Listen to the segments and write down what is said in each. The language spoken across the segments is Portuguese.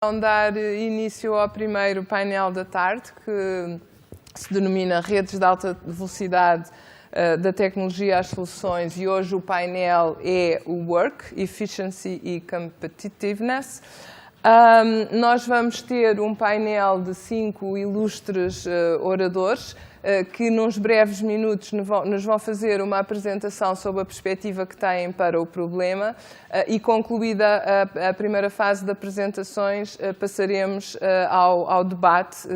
Vamos dar início ao primeiro painel da tarde, que se denomina Redes de Alta Velocidade da Tecnologia às Soluções, e hoje o painel é o Work, Efficiency e Competitiveness. Nós vamos ter um painel de 5 ilustres oradores que, nos breves minutos, nos vão fazer uma apresentação sobre a perspectiva que têm para o problema e, concluída a primeira fase de apresentações, passaremos ao debate,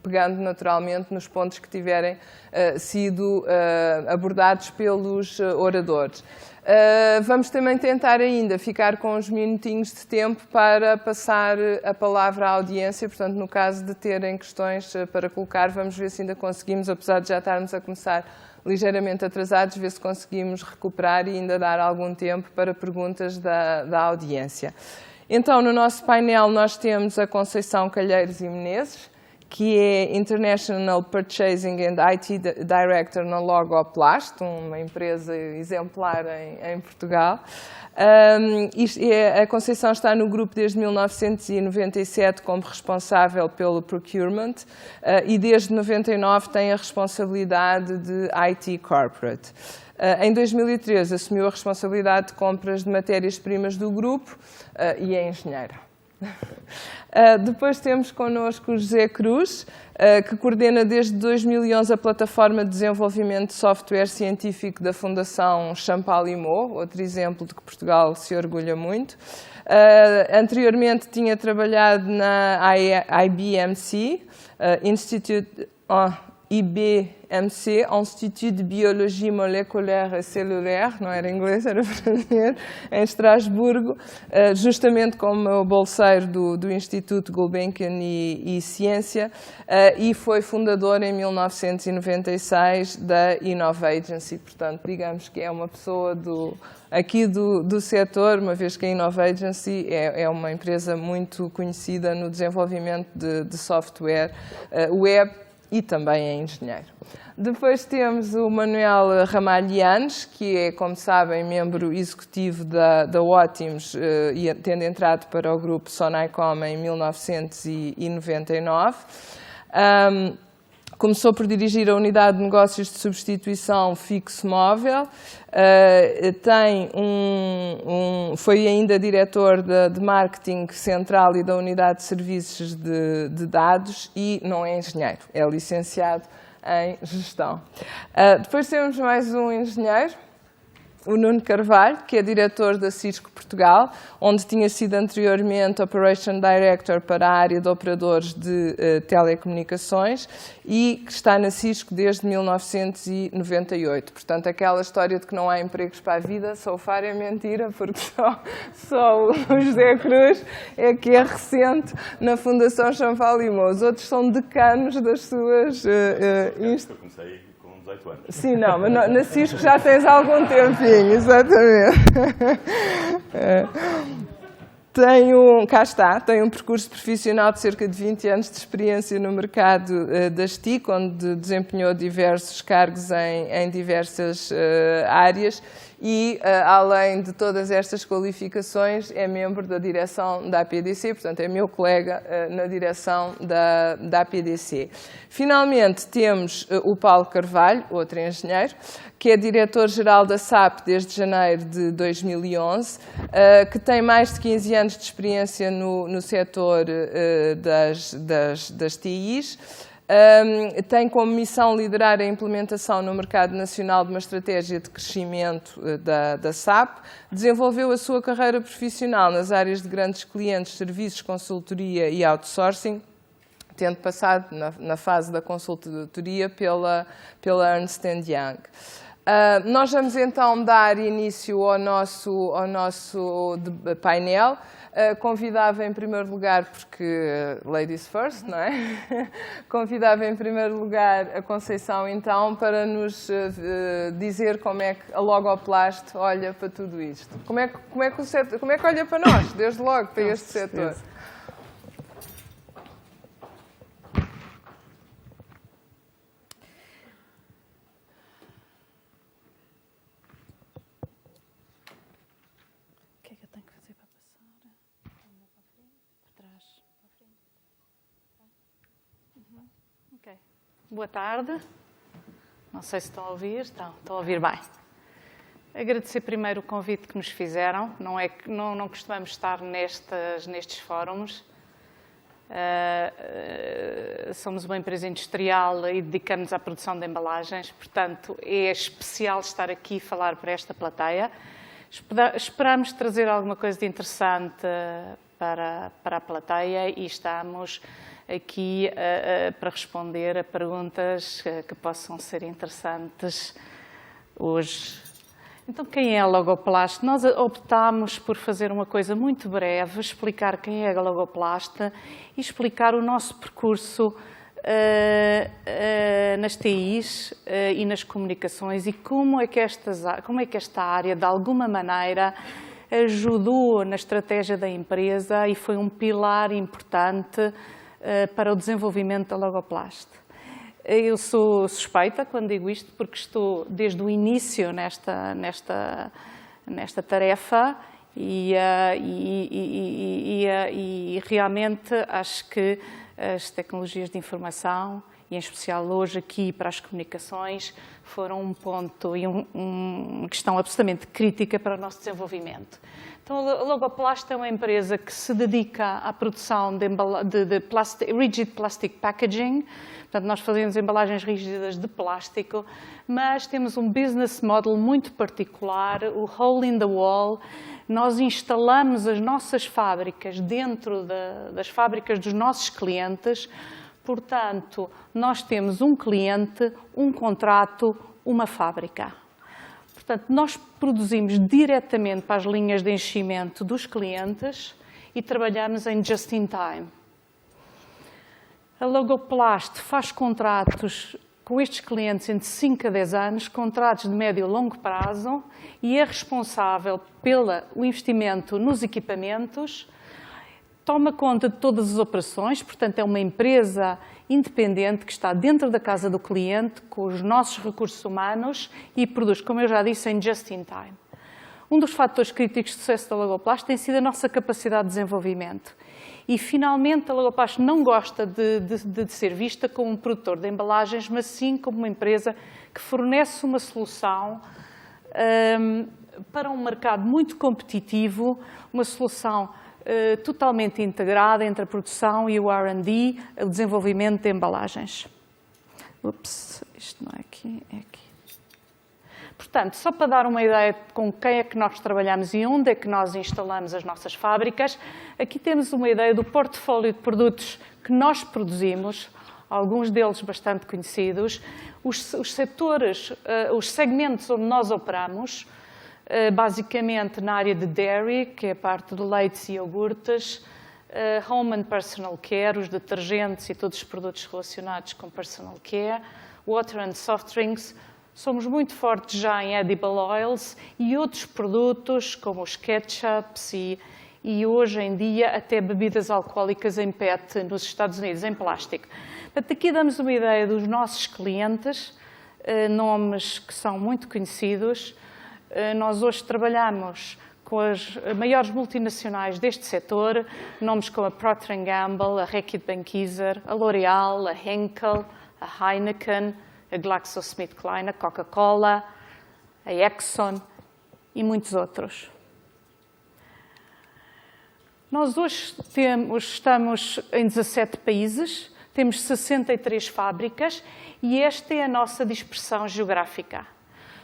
pegando naturalmente nos pontos que tiverem sido abordados pelos oradores. Vamos também tentar ainda ficar com uns minutinhos de tempo para passar a palavra à audiência, portanto, no caso de terem questões para colocar, vamos ver se ainda conseguimos, apesar de já estarmos a começar ligeiramente atrasados, ver se conseguimos recuperar e ainda dar algum tempo para perguntas da audiência. Então, no nosso painel nós temos a Conceição Calheiros e Menezes, que é International Purchasing and IT Director na Logoplast, uma empresa exemplar em Portugal. A Conceição está no grupo desde 1997 como responsável pelo procurement e desde 99 tem a responsabilidade de IT Corporate. Em 2013 assumiu a responsabilidade de compras de matérias-primas do grupo e é engenheira. Depois temos connosco o José Cruz, que coordena desde 2011 a plataforma de desenvolvimento de software científico da Fundação Champalimaud, outro exemplo de que Portugal se orgulha muito. Anteriormente tinha trabalhado na IBMC, IBMC, Institut de Biologie Moléculaire et Cellulaire, não era inglês, era brasileiro, em Estrasburgo, justamente como bolseiro do Instituto Gulbenkian e Ciência, e foi fundador em 1996 da InnovAgency, portanto, digamos que é uma pessoa aqui do setor, uma vez que a InnovAgency é uma empresa muito conhecida no desenvolvimento de software web, e também é engenheiro. Depois temos o Manuel Ramalhianes, que é, como sabem, membro executivo da Ótimos, e tendo entrado para o grupo Sonaicom em 1999. Começou por dirigir a unidade de negócios de substituição fixo-móvel, foi ainda diretor de marketing central e da unidade de serviços de dados e não é engenheiro, é licenciado em gestão. Depois temos mais um engenheiro, o Nuno Carvalho, que é diretor da Cisco Portugal, onde tinha sido anteriormente Operation Director para a área de operadores de telecomunicações e que está na Cisco desde 1998. Portanto, aquela história de que não há empregos para a vida, so far é mentira, porque só o José Cruz é que é recente na Fundação Champalimaud. Os outros são decanos das suas instituições. 18 anos. Sim, não, mas na Cisco já tens algum tempinho, exatamente. Tem um percurso profissional de cerca de 20 anos de experiência no mercado das TIC, onde desempenhou diversos cargos em diversas áreas e, além de todas estas qualificações, é membro da direção da APDC, portanto é meu colega na direção da APDC. Finalmente temos o Paulo Carvalho, outro engenheiro, que é diretor-geral da SAP desde janeiro de 2011, que tem mais de 15 anos de experiência no setor das TIs. Tem como missão liderar a implementação no mercado nacional de uma estratégia de crescimento da SAP. Desenvolveu a sua carreira profissional nas áreas de grandes clientes, serviços, consultoria e outsourcing, tendo passado na fase da consultoria pela Ernst & Young. Nós vamos então dar início ao nosso painel. Convidava em primeiro lugar, porque ladies first, não é? Convidava em primeiro lugar a Conceição então para nos dizer como é que a Logoplast olha para tudo isto. Como é que olha para nós, desde logo, para este setor? O que é que eu tenho que fazer para passar? Para trás. Okay. Boa tarde. Não sei se estão a ouvir. Estão a ouvir bem. Agradecer primeiro o convite que nos fizeram. Não costumamos estar nestes fóruns. Somos uma empresa industrial e dedicamos-nos à produção de embalagens. Portanto, é especial estar aqui e falar para esta plateia. Esperamos trazer alguma coisa de interessante para a plateia e estamos aqui para responder a perguntas que possam ser interessantes hoje. Então, quem é a Logoplast? Nós optámos por fazer uma coisa muito breve, explicar quem é a Logoplast e explicar o nosso percurso nas TIs e nas comunicações e como é que esta área, de alguma maneira, ajudou na estratégia da empresa e foi um pilar importante para o desenvolvimento da Logoplast. Eu sou suspeita quando digo isto, porque estou desde o início nesta tarefa e realmente acho que as tecnologias de informação, e em especial hoje aqui para as comunicações, foram um ponto e uma questão absolutamente crítica para o nosso desenvolvimento. Então, a Logoplast é uma empresa que se dedica à produção de rigid plastic packaging. Portanto, nós fazemos embalagens rígidas de plástico, mas temos um business model muito particular, o hole in the wall. Nós instalamos as nossas fábricas dentro das fábricas dos nossos clientes. Portanto, nós temos um cliente, um contrato, uma fábrica. Portanto, nós produzimos diretamente para as linhas de enchimento dos clientes e trabalhamos em just-in-time. A Logoplast faz contratos com estes clientes entre 5 a 10 anos, contratos de médio e longo prazo, e é responsável pelo investimento nos equipamentos, toma conta de todas as operações, portanto é uma empresa independente que está dentro da casa do cliente, com os nossos recursos humanos e produz, como eu já disse, em just-in-time. Um dos fatores críticos de sucesso da Logoplast tem sido a nossa capacidade de desenvolvimento. E, finalmente, a Logoplast não gosta de ser vista como um produtor de embalagens, mas sim como uma empresa que fornece uma solução para um mercado muito competitivo, uma solução totalmente integrada entre a produção e o R&D, o desenvolvimento de embalagens. Ups, isto não é aqui, é aqui. Portanto, só para dar uma ideia com quem é que nós trabalhamos e onde é que nós instalamos as nossas fábricas, aqui temos uma ideia do portfólio de produtos que nós produzimos, alguns deles bastante conhecidos, os setores, os segmentos onde nós operamos, basicamente na área de dairy, que é a parte de leites e iogurtes, home and personal care, os detergentes e todos os produtos relacionados com personal care, water and soft drinks. Somos muito fortes já em edible oils e outros produtos como os ketchups e hoje em dia até bebidas alcoólicas em PET nos Estados Unidos, em plástico. Portanto, aqui damos uma ideia dos nossos clientes, nomes que são muito conhecidos. Nós hoje trabalhamos com as maiores multinacionais deste setor, nomes como a Procter & Gamble, a Reckitt Benckiser, a L'Oréal, a Henkel, a Heineken, a GlaxoSmithKline, a Coca-Cola, a Exxon e muitos outros. Nós hoje estamos em 17 países, temos 63 fábricas e esta é a nossa dispersão geográfica.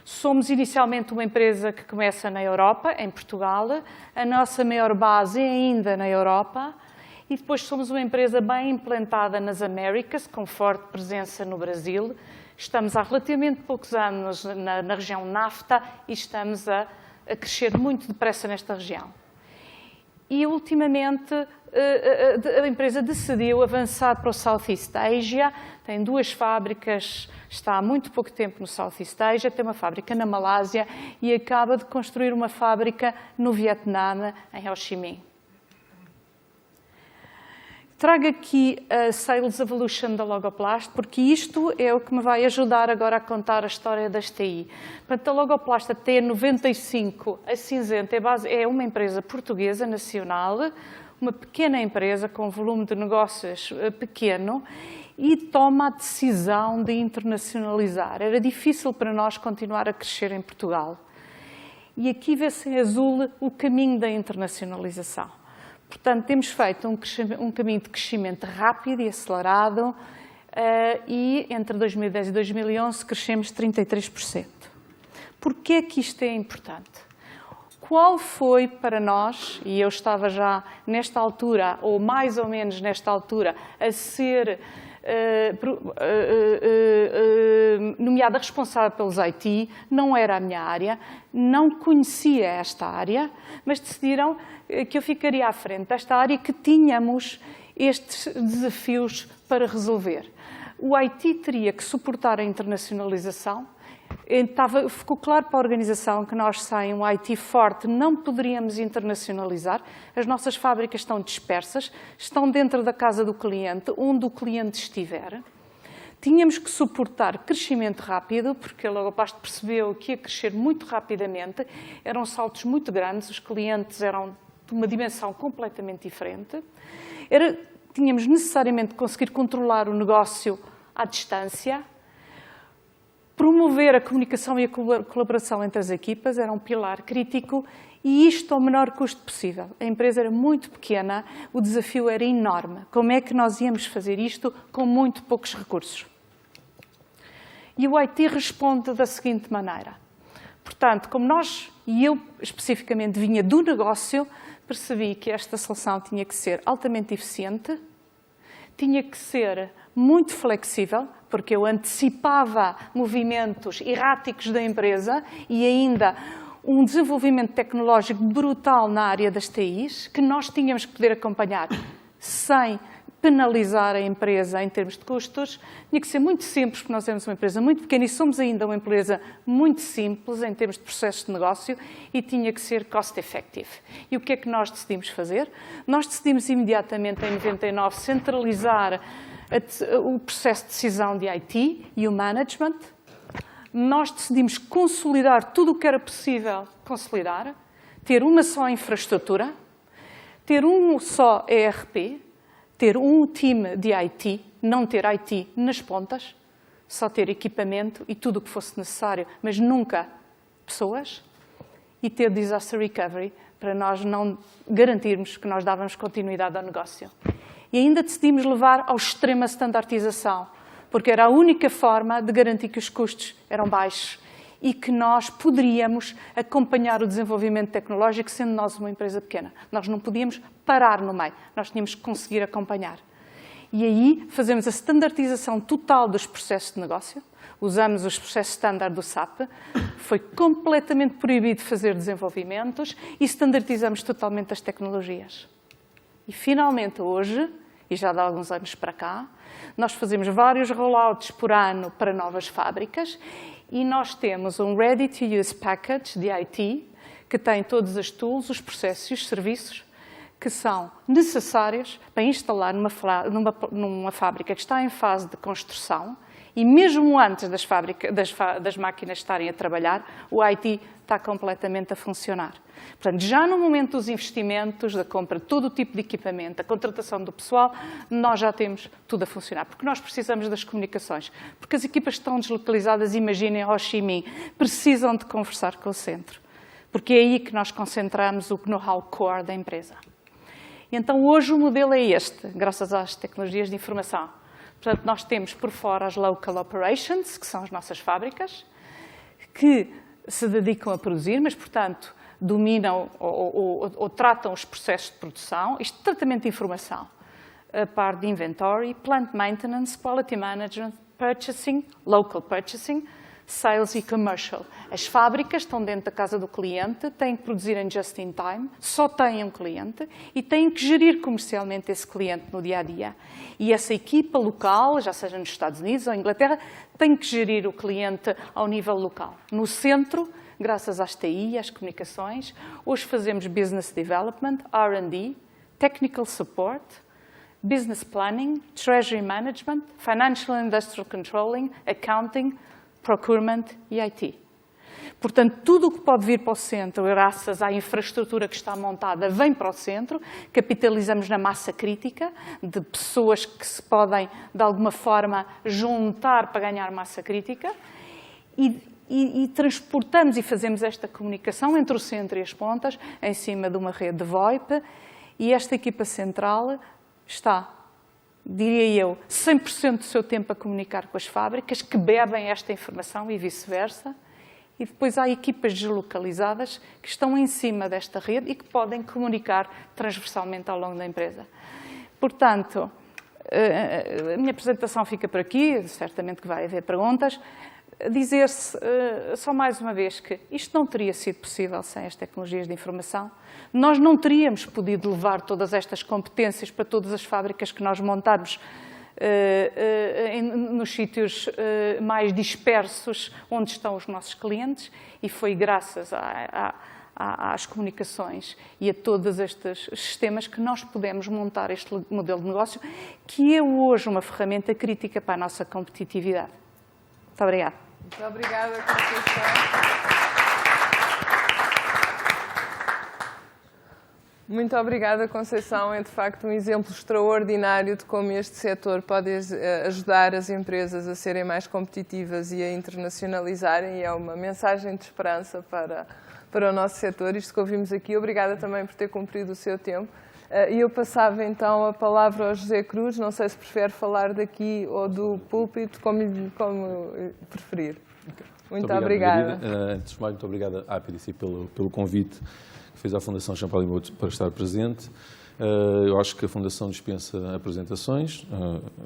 Somos inicialmente uma empresa que começa na Europa, em Portugal, a nossa maior base é ainda na Europa e depois somos uma empresa bem implantada nas Américas, com forte presença no Brasil. Estamos há relativamente poucos anos na região NAFTA e estamos a crescer muito depressa nesta região. E, ultimamente, a empresa decidiu avançar para o Southeast Asia, tem 2 fábricas, está há muito pouco tempo no Southeast Asia, tem uma fábrica na Malásia e acaba de construir uma fábrica no Vietnã, em Ho Chi Minh. Trago aqui a Sales Evolution da Logoplast, porque isto é o que me vai ajudar agora a contar a história das TI. Portanto, a Logoplast até 95, a Cinzento, é uma empresa portuguesa nacional, uma pequena empresa com volume de negócios pequeno e toma a decisão de internacionalizar. Era difícil para nós continuar a crescer em Portugal. E aqui vê-se em azul o caminho da internacionalização. Portanto, temos feito um caminho de crescimento rápido e acelerado e entre 2010 e 2011 crescemos 33%. Porquê é que isto é importante? Qual foi para nós, e eu estava já nesta altura, ou mais ou menos nesta altura, a ser nomeada responsável pelos IT, não era a minha área, não conhecia esta área, mas decidiram que eu ficaria à frente desta área, que tínhamos estes desafios para resolver. O IT teria que suportar a internacionalização. Ficou claro para a organização que nós, sem um IT forte, não poderíamos internacionalizar. As nossas fábricas estão dispersas, estão dentro da casa do cliente, onde o cliente estiver. Tínhamos que suportar crescimento rápido, porque a Logopast percebeu que ia crescer muito rapidamente. Eram saltos muito grandes, os clientes eram de uma dimensão completamente diferente. Tínhamos necessariamente de conseguir controlar o negócio à distância. Promover a comunicação e a colaboração entre as equipas era um pilar crítico e isto ao menor custo possível. A empresa era muito pequena, o desafio era enorme. Como é que nós íamos fazer isto com muito poucos recursos? E o IT responde da seguinte maneira. Portanto, como nós, e eu especificamente vinha do negócio, percebi que esta solução tinha que ser altamente eficiente, tinha que ser muito flexível, porque eu antecipava movimentos erráticos da empresa e ainda um desenvolvimento tecnológico brutal na área das TIs, que nós tínhamos que poder acompanhar sem penalizar a empresa em termos de custos. Tinha que ser muito simples, porque nós éramos uma empresa muito pequena e somos ainda uma empresa muito simples em termos de processos de negócio e tinha que ser cost-effective. E o que é que nós decidimos fazer? Nós decidimos imediatamente, em 99, centralizar o processo de decisão de IT e o management. Nós decidimos consolidar tudo o que era possível consolidar, ter uma só infraestrutura, ter um só ERP, ter um time de IT, não ter IT nas pontas, só ter equipamento e tudo o que fosse necessário, mas nunca pessoas, e ter disaster recovery para nós não garantirmos que nós dávamos continuidade ao negócio. E ainda decidimos levar ao extremo a standardização, porque era a única forma de garantir que os custos eram baixos e que nós poderíamos acompanhar o desenvolvimento tecnológico, sendo nós uma empresa pequena. Nós não podíamos parar no meio, nós tínhamos que conseguir acompanhar. E aí fazemos a standardização total dos processos de negócio, usamos os processos standard do SAP, foi completamente proibido fazer desenvolvimentos e standardizamos totalmente as tecnologias. E finalmente hoje, e já de alguns anos para cá, nós fazemos vários rollouts por ano para novas fábricas e nós temos um ready-to-use package de IT que tem todos os tools, os processos e os serviços que são necessários para instalar numa fábrica que está em fase de construção e mesmo antes das máquinas estarem a trabalhar, o IT está completamente a funcionar. Portanto, já no momento dos investimentos, da compra de todo o tipo de equipamento, da contratação do pessoal, nós já temos tudo a funcionar. Porque nós precisamos das comunicações. Porque as equipas estão deslocalizadas, imaginem, Ho Chi Minh, precisam de conversar com o centro. Porque é aí que nós concentramos o know-how core da empresa. E então, hoje o modelo é este, graças às tecnologias de informação. Portanto, nós temos por fora as local operations, que são as nossas fábricas, que se dedicam a produzir, mas, portanto, dominam ou tratam os processos de produção, isto tratamento de informação, a par de inventory, plant maintenance, quality management, purchasing, local purchasing, sales e commercial. As fábricas estão dentro da casa do cliente, têm que produzir em just in time, só têm um cliente e têm que gerir comercialmente esse cliente no dia-a-dia. E essa equipa local, já seja nos Estados Unidos ou Inglaterra, tem que gerir o cliente ao nível local. No centro, graças às TI, às comunicações, hoje fazemos business development, R&D, technical support, business planning, treasury management, financial and industrial controlling, accounting, procurement e IT. Portanto, tudo o que pode vir para o centro, graças à infraestrutura que está montada, vem para o centro. Capitalizamos na massa crítica, de pessoas que se podem, de alguma forma, juntar para ganhar massa crítica. E transportamos e fazemos esta comunicação entre o centro e as pontas, em cima de uma rede de VoIP. E esta equipa central está, diria eu, 100% do seu tempo a comunicar com as fábricas, que bebem esta informação e vice-versa. E depois há equipas deslocalizadas que estão em cima desta rede e que podem comunicar transversalmente ao longo da empresa. Portanto, a minha apresentação fica por aqui, certamente que vai haver perguntas. Dizer-se só mais uma vez que isto não teria sido possível sem as tecnologias de informação. Nós não teríamos podido levar todas estas competências para todas as fábricas que nós montarmos nos sítios mais dispersos onde estão os nossos clientes, e foi graças às comunicações e a todos estes sistemas que nós podemos montar este modelo de negócio, que é hoje uma ferramenta crítica para a nossa competitividade. Muito obrigada. Muito obrigada, Conceição. Muito obrigada, Conceição. É, de facto, um exemplo extraordinário de como este setor pode ajudar as empresas a serem mais competitivas e a internacionalizarem, e é uma mensagem de esperança para o nosso setor. Isto que ouvimos aqui. Obrigada também por ter cumprido o seu tempo. E eu passava, então, a palavra ao José Cruz. Não sei se prefere falar daqui ou do púlpito, como preferir. Muito obrigada. Antes de mais, muito obrigada à APDC pelo convite que fez à Fundação Champalimau para estar presente. Eu acho que a Fundação dispensa apresentações.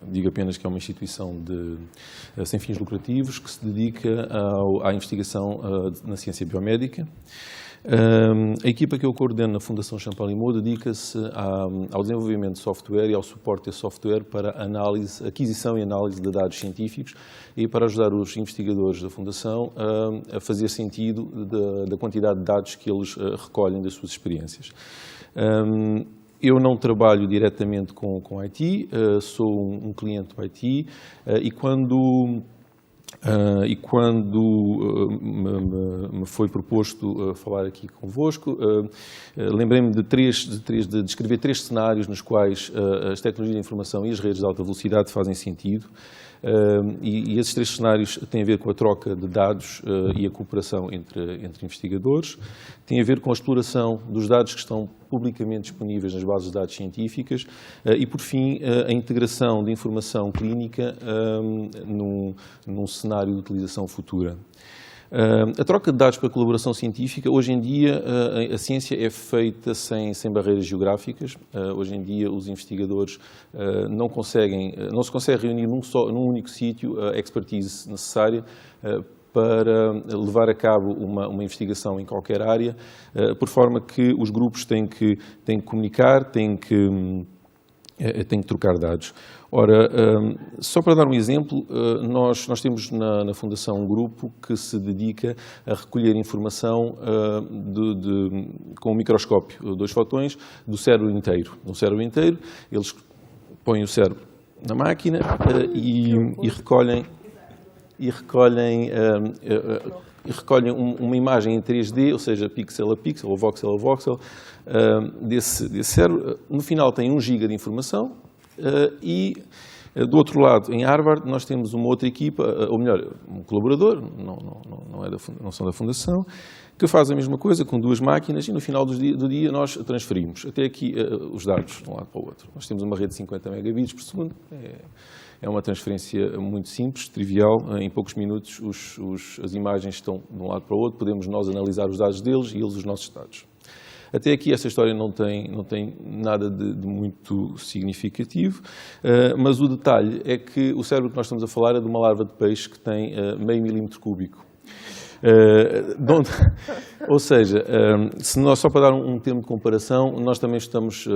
Digo apenas que é uma instituição sem fins lucrativos que se dedica à investigação na ciência biomédica. A equipa que eu coordeno na Fundação Champalimau dedica-se ao desenvolvimento de software e ao suporte desse software para aquisição e análise de dados científicos e para ajudar os investigadores da Fundação a fazer sentido da quantidade de dados que eles recolhem das suas experiências. Eu não trabalho diretamente com IT, sou um cliente do IT, e quando me foi proposto falar aqui convosco, lembrei-me de descrever 3 cenários nos quais as tecnologias de informação e as redes de alta velocidade fazem sentido. E esses 3 cenários têm a ver com a troca de dados e a cooperação entre investigadores, têm a ver com a exploração dos dados que estão publicamente disponíveis nas bases de dados científicas e, por fim, a integração de informação clínica num cenário de utilização futura. A troca de dados para a colaboração científica, hoje em dia a ciência é feita sem barreiras geográficas. Hoje em dia os investigadores não se consegue reunir num único sítio a expertise necessária para levar a cabo uma investigação em qualquer área, por forma que os grupos têm que comunicar, têm que trocar dados. Ora, só para dar um exemplo, nós temos na Fundação um grupo que se dedica a recolher informação com um microscópio, 2 fotões, do cérebro inteiro. No cérebro inteiro, eles põem o cérebro na máquina e recolhem uma imagem em 3D, ou seja, pixel a pixel, ou voxel a voxel, desse cérebro. No final tem 1 giga de informação e, do outro lado, em Harvard, nós temos uma outra equipa, ou melhor, um colaborador, não são da Fundação, que faz a mesma coisa com 2 máquinas e no final do dia nós transferimos até aqui os dados de um lado para o outro. Nós temos uma rede de 50 megabits por segundo. É uma transferência muito simples, trivial. Em poucos minutos as imagens estão de um lado para o outro, podemos nós analisar os dados deles e eles os nossos dados. Até aqui esta história não tem nada de muito significativo, mas o detalhe é que o cérebro que nós estamos a falar é de uma larva de peixe que tem meio milímetro cúbico. Ou seja, se nós, só para dar um termo de comparação, nós também estamos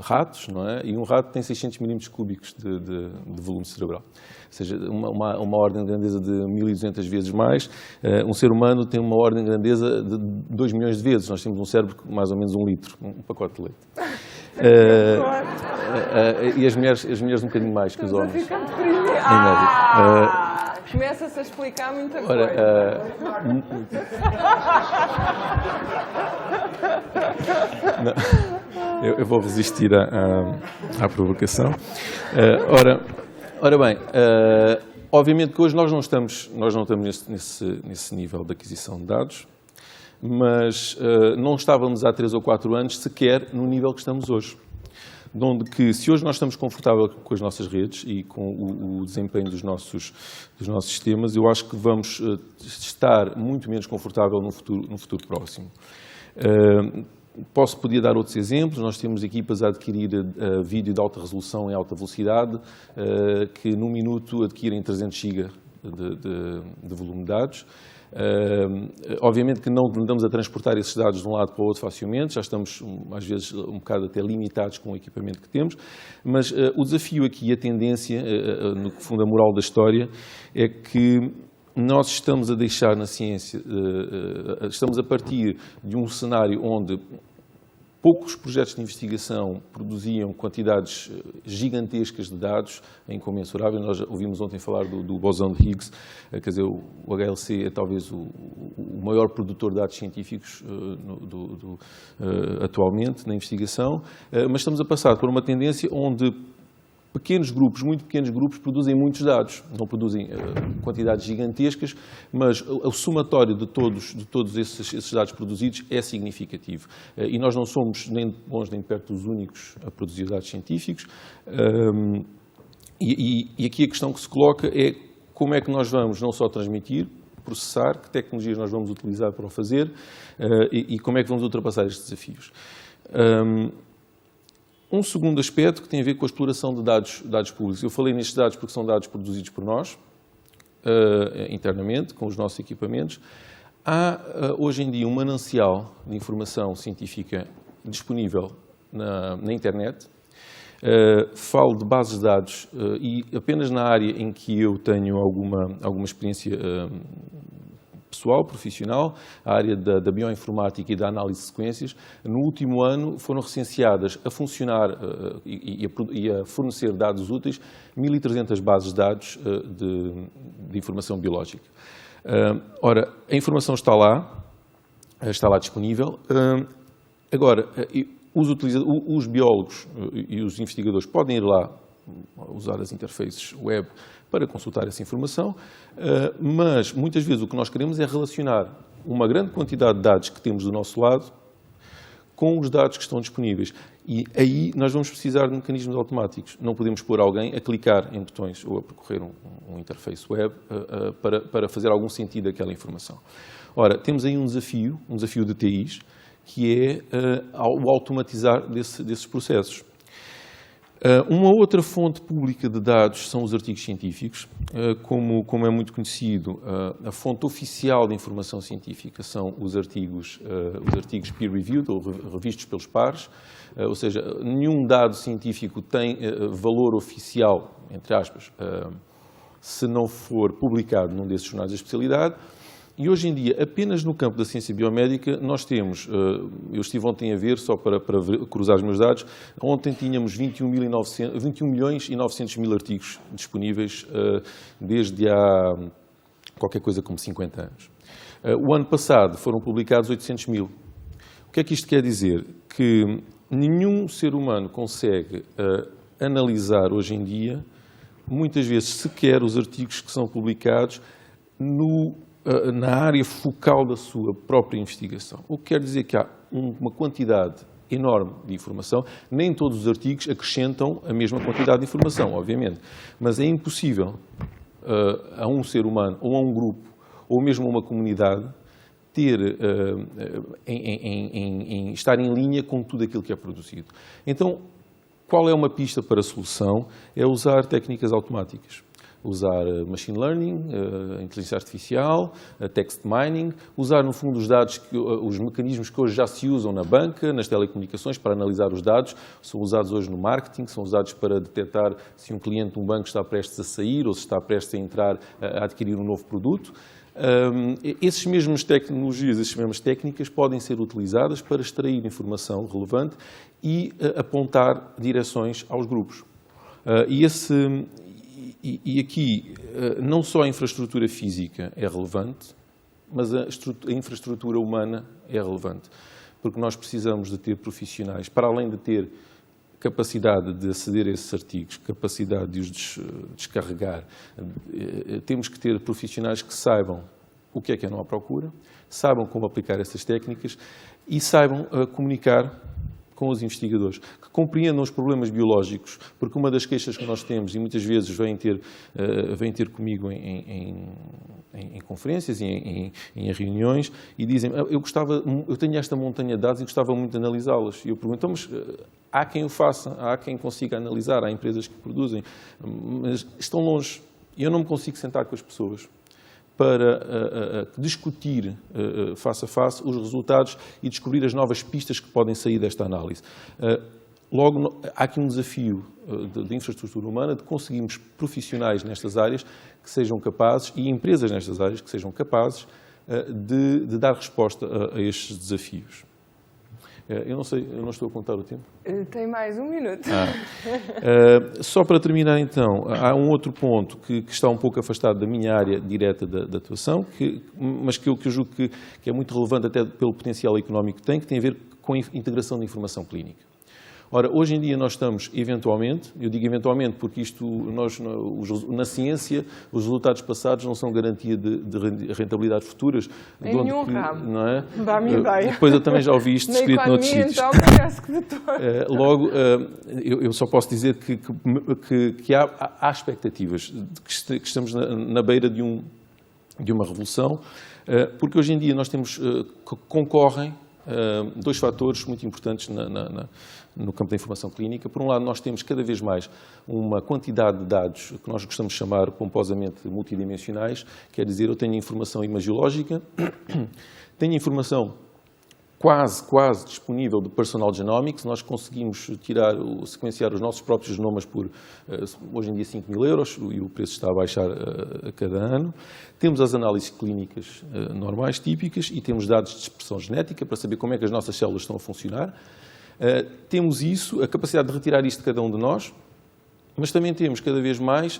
ratos, não é? E um rato tem 600 milímetros cúbicos de volume cerebral. Ou seja, uma ordem de grandeza de 1.200 vezes mais. Um ser humano tem uma ordem de grandeza de 2 milhões de vezes. Nós temos um cérebro com mais ou menos 1 litro, um pacote de leite. E as mulheres um bocadinho mais que os homens, em média. Começa-se a explicar muita coisa. Ora, eu vou resistir à provocação. Ora bem, obviamente que hoje nós não estamos nesse nível de aquisição de dados, mas não estávamos há 3 ou 4 anos sequer no nível que estamos hoje. De onde que, se hoje nós estamos confortáveis com as nossas redes e com o desempenho dos nossos sistemas, eu acho que vamos estar muito menos confortável no futuro próximo. Podia dar outros exemplos. Nós temos equipas a adquirir vídeo de alta resolução em alta velocidade, que num minuto adquirem 300 GB de volume de dados. Obviamente que não andamos a transportar esses dados de um lado para o outro facilmente, já estamos às vezes um bocado até limitados com o equipamento que temos, mas o desafio aqui, a tendência, no fundo a moral da história, é que nós estamos a deixar na ciência, estamos a partir de um cenário onde poucos projetos de investigação produziam quantidades gigantescas de dados, incomensuráveis. Nós ouvimos ontem falar do bosão de Higgs, quer dizer, o HLC é talvez o maior produtor de dados científicos atualmente na investigação, mas estamos a passar por uma tendência onde pequenos grupos, muito pequenos grupos, produzem muitos dados. Não produzem quantidades gigantescas, mas o somatório de todos esses dados produzidos é significativo. E nós não somos nem de longe nem de perto os únicos a produzir dados científicos. E aqui a questão que se coloca é como é que nós vamos não só transmitir, processar, que tecnologias nós vamos utilizar para o fazer e como é que vamos ultrapassar estes desafios. Um segundo aspecto que tem a ver com a exploração de dados públicos. Eu falei nestes dados porque são dados produzidos por nós, internamente, com os nossos equipamentos. Há, hoje em dia, um manancial de informação científica disponível na internet. Falo de bases de dados e apenas na área em que eu tenho alguma experiência pessoal, profissional, a área da bioinformática e da análise de sequências, no último ano foram recenseadas a funcionar e a fornecer dados úteis 1.300 bases de dados de informação biológica. Ora, a informação está lá disponível. Agora, os biólogos e os investigadores podem ir lá usar as interfaces web para consultar essa informação, mas muitas vezes o que nós queremos é relacionar uma grande quantidade de dados que temos do nosso lado com os dados que estão disponíveis. E aí nós vamos precisar de mecanismos automáticos. Não podemos pôr alguém a clicar em botões ou a percorrer um interface web para fazer algum sentido àquela informação. Ora, temos aí um desafio de TIs, que é o automatizar desses processos. Uma outra fonte pública de dados são os artigos científicos. Como é muito conhecido, a fonte oficial de informação científica são os artigos peer-reviewed, ou revistos pelos pares, ou seja, nenhum dado científico tem valor oficial, entre aspas, se não for publicado num desses jornais de especialidade. E hoje em dia, apenas no campo da ciência biomédica, nós temos, eu estive ontem a ver, só para cruzar os meus dados, ontem tínhamos 21 milhões e 900 mil artigos disponíveis desde há qualquer coisa como 50 anos. O ano passado foram publicados 800 mil. O que é que isto quer dizer? Que nenhum ser humano consegue analisar hoje em dia, muitas vezes sequer os artigos que são publicados na área focal da sua própria investigação. O que quer dizer que há uma quantidade enorme de informação. Nem todos os artigos acrescentam a mesma quantidade de informação, obviamente, mas é impossível a um ser humano, ou a um grupo, ou mesmo a uma comunidade, estar em linha com tudo aquilo que é produzido. Então, qual é uma pista para a solução? É usar técnicas automáticas. Usar machine learning, inteligência artificial, text mining, usar no fundo os mecanismos que hoje já se usam na banca, nas telecomunicações, para analisar os dados, são usados hoje no marketing, são usados para detectar se um cliente de um banco está prestes a sair ou se está prestes a entrar a adquirir um novo produto. Essas mesmas tecnologias, essas mesmas técnicas podem ser utilizadas para extrair informação relevante e apontar direções aos grupos. E aqui, não só a infraestrutura física é relevante, mas a infraestrutura humana é relevante. Porque nós precisamos de ter profissionais, para além de ter capacidade de aceder a esses artigos, capacidade de os descarregar, temos que ter profissionais que saibam o que é não há procura, saibam como aplicar essas técnicas e saibam comunicar com os investigadores, que compreendam os problemas biológicos, porque uma das queixas que nós temos, e muitas vezes vêm ter comigo em conferências e em reuniões, e dizem, eu tenho esta montanha de dados e gostava muito de analisá-las. E eu pergunto, mas há quem o faça, há quem consiga analisar, há empresas que produzem, mas estão longe. E eu não me consigo sentar com as pessoas para discutir face a face os resultados e descobrir as novas pistas que podem sair desta análise. Logo, há aqui um desafio de infraestrutura humana de conseguirmos profissionais nestas áreas que sejam capazes, e empresas nestas áreas que sejam capazes de dar resposta a estes desafios. Eu não sei, eu não estou a contar o tempo. Tem mais um minuto. Só para terminar então, há um outro ponto que está um pouco afastado da minha área direta da atuação, mas que eu julgo que é muito relevante até pelo potencial económico que tem a ver com a integração de informação clínica. Ora, hoje em dia nós estamos, eventualmente, eu digo eventualmente porque na ciência, os resultados passados não são garantia de rentabilidades futuras. Em nenhum ramo, não é? Dá-me ideia. Depois eu também já ouvi isto escrito noutros sítios. Então, parece que Logo, eu só posso dizer que há expectativas, de que estamos na beira de uma revolução, porque hoje em dia nós temos, concorrem dois fatores muito importantes no campo da informação clínica. Por um lado, nós temos cada vez mais uma quantidade de dados que nós gostamos de chamar pomposamente multidimensionais, quer dizer, eu tenho informação imagiológica, tenho informação quase disponível de personal genomics, nós conseguimos sequenciar os nossos próprios genomas por, hoje em dia, 5.000 euros, e o preço está a baixar a cada ano. Temos as análises clínicas normais, típicas, e temos dados de expressão genética para saber como é que as nossas células estão a funcionar. Temos isso, a capacidade de retirar isto de cada um de nós, mas também temos cada vez mais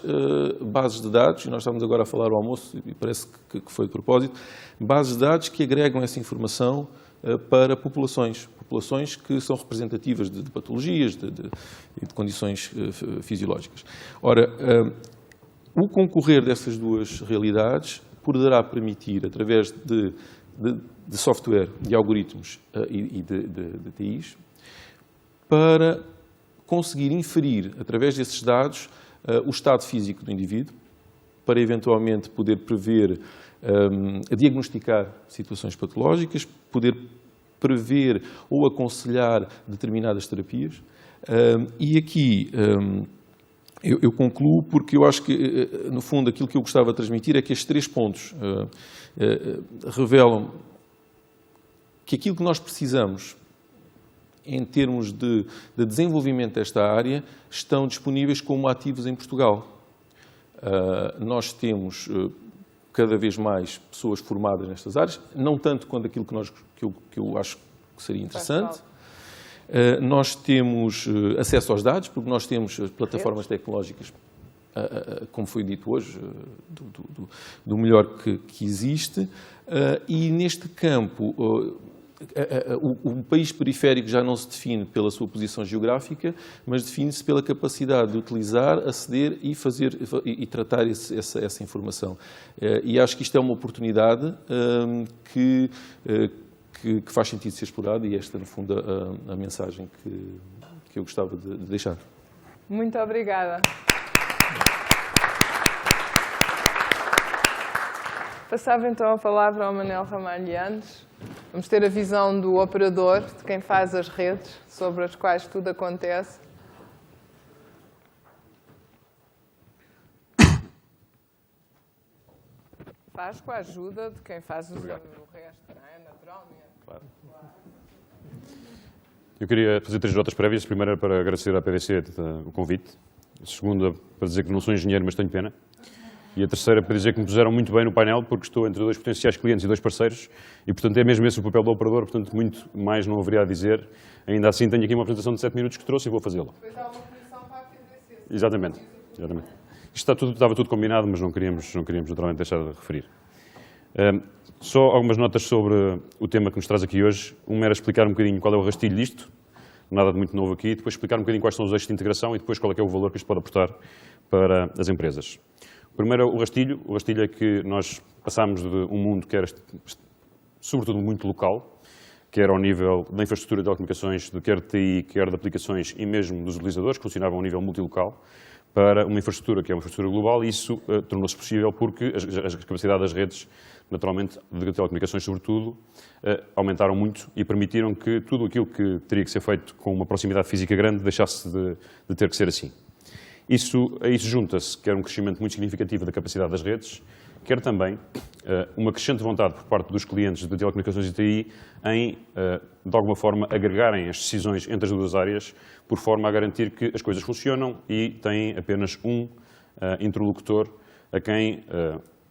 bases de dados, e nós estamos agora a falar ao almoço, e parece que foi de propósito, bases de dados que agregam essa informação para populações que são representativas de patologias, de condições fisiológicas. Ora, o concorrer dessas duas realidades poderá permitir, através de software, de algoritmos e de TIs, para conseguir inferir, através desses dados, o estado físico do indivíduo, para eventualmente poder prever, diagnosticar situações patológicas, poder prever ou aconselhar determinadas terapias. E aqui eu concluo porque eu acho que, no fundo, aquilo que eu gostava de transmitir é que estes 3 pontos revelam que aquilo que nós precisamos em termos de desenvolvimento desta área estão disponíveis como ativos em Portugal. Nós temos cada vez mais pessoas formadas nestas áreas, não tanto quanto aquilo que eu acho que seria interessante. Nós temos acesso aos dados, porque nós temos plataformas tecnológicas, como foi dito hoje, do melhor que existe, e neste campo o país periférico já não se define pela sua posição geográfica, mas define-se pela capacidade de utilizar, aceder e tratar essa informação. E acho que isto é uma oportunidade que faz sentido ser explorada, e esta, no fundo, a mensagem que eu gostava de deixar. Muito obrigada. Passava então a palavra ao Manel Ramalhianes. Vamos ter a visão do operador, de quem faz as redes, sobre as quais tudo acontece. Faz com a ajuda de quem faz o resto, não é? Naturalmente. Claro. Eu queria fazer 3 notas prévias. A primeira para agradecer à PDC o convite. A segunda para dizer que não sou engenheiro, mas tenho pena. E a terceira para dizer que me puseram muito bem no painel, porque estou entre 2 potenciais clientes e 2 parceiros, e portanto é mesmo esse o papel do operador, portanto muito mais não haveria a dizer. Ainda assim tenho aqui uma apresentação de 7 minutos que trouxe e vou fazê-la. Depois há uma comissão para a PDC. Exatamente. Isto estava tudo combinado, mas não queríamos naturalmente deixar de referir. Só algumas notas sobre o tema que nos traz aqui hoje. Uma era explicar um bocadinho qual é o rastilho disto, nada de muito novo aqui, depois explicar um bocadinho quais são os eixos de integração e depois qual é que é o valor que isto pode aportar para as empresas. Primeiro, o rastilho. O rastilho é que nós passámos de um mundo que era, sobretudo, muito local, quer ao nível da infraestrutura de telecomunicações, quer de TI, quer de aplicações e mesmo dos utilizadores, que funcionavam a nível multilocal, para uma infraestrutura que é uma infraestrutura global, e isso tornou-se possível porque a capacidade das redes, naturalmente, de telecomunicações sobretudo, aumentaram muito e permitiram que tudo aquilo que teria que ser feito com uma proximidade física grande deixasse de ter que ser assim. A isso junta-se quer um crescimento muito significativo da capacidade das redes, quer também uma crescente vontade por parte dos clientes de telecomunicações e TI em, de alguma forma, agregarem as decisões entre as duas áreas, por forma a garantir que as coisas funcionam e têm apenas um interlocutor a quem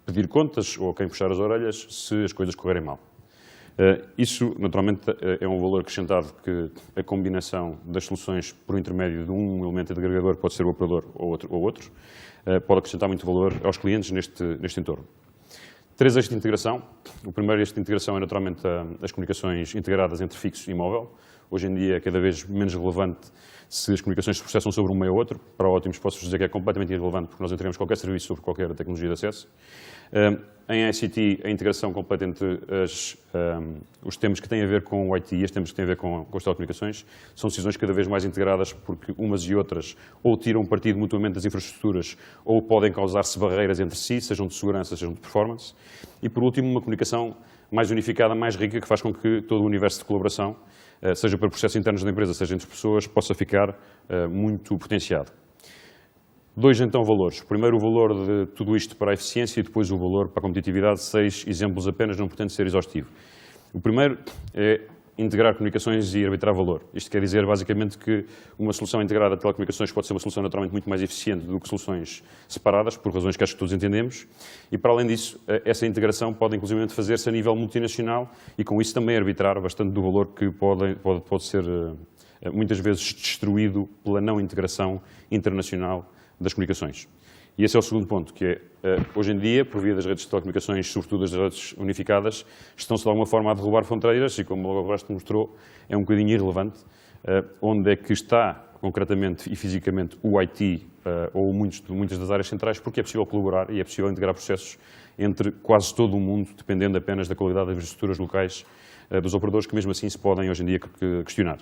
pedir contas ou a quem puxar as orelhas se as coisas correrem mal. Isso, naturalmente, é um valor acrescentado que a combinação das soluções por intermédio de um elemento de agregador, pode ser o operador ou outro, pode acrescentar muito valor aos clientes neste entorno. 3 eixos de integração. O primeiro eixo de integração é, naturalmente, as comunicações integradas entre fixo e móvel. Hoje em dia é cada vez menos relevante se as comunicações se processam sobre um meio ou outro. Para ótimos, posso dizer que é completamente irrelevante porque nós entregamos qualquer serviço sobre qualquer tecnologia de acesso. Em ICT, a integração completa entre os temas que têm a ver com o IT e os temas que têm a ver com as telecomunicações são decisões cada vez mais integradas porque umas e outras ou tiram partido mutuamente das infraestruturas ou podem causar-se barreiras entre si, sejam de segurança, sejam de performance. E, por último, uma comunicação mais unificada, mais rica, que faz com que todo o universo de colaboração, seja para processos internos da empresa, seja entre pessoas, possa ficar muito potenciado. 2, então, valores. Primeiro, o valor de tudo isto para a eficiência e depois o valor para a competitividade. 6 exemplos apenas, não pretendo ser exaustivo. O primeiro é integrar comunicações e arbitrar valor. Isto quer dizer, basicamente, que uma solução integrada de telecomunicações pode ser uma solução naturalmente muito mais eficiente do que soluções separadas, por razões que acho que todos entendemos. E, para além disso, essa integração pode, inclusive, fazer-se a nível multinacional e, com isso, também arbitrar bastante do valor que pode ser, muitas vezes, destruído pela não integração internacional das comunicações. E esse é o segundo ponto, que é, hoje em dia, por via das redes de telecomunicações, sobretudo das redes unificadas, estão-se de alguma forma a derrubar fronteiras e, como o resto mostrou, é um bocadinho irrelevante onde é que está, concretamente e fisicamente, o IT ou muitas das áreas centrais, porque é possível colaborar e é possível integrar processos entre quase todo o mundo, dependendo apenas da qualidade das infraestruturas locais dos operadores, que mesmo assim se podem, hoje em dia, questionar.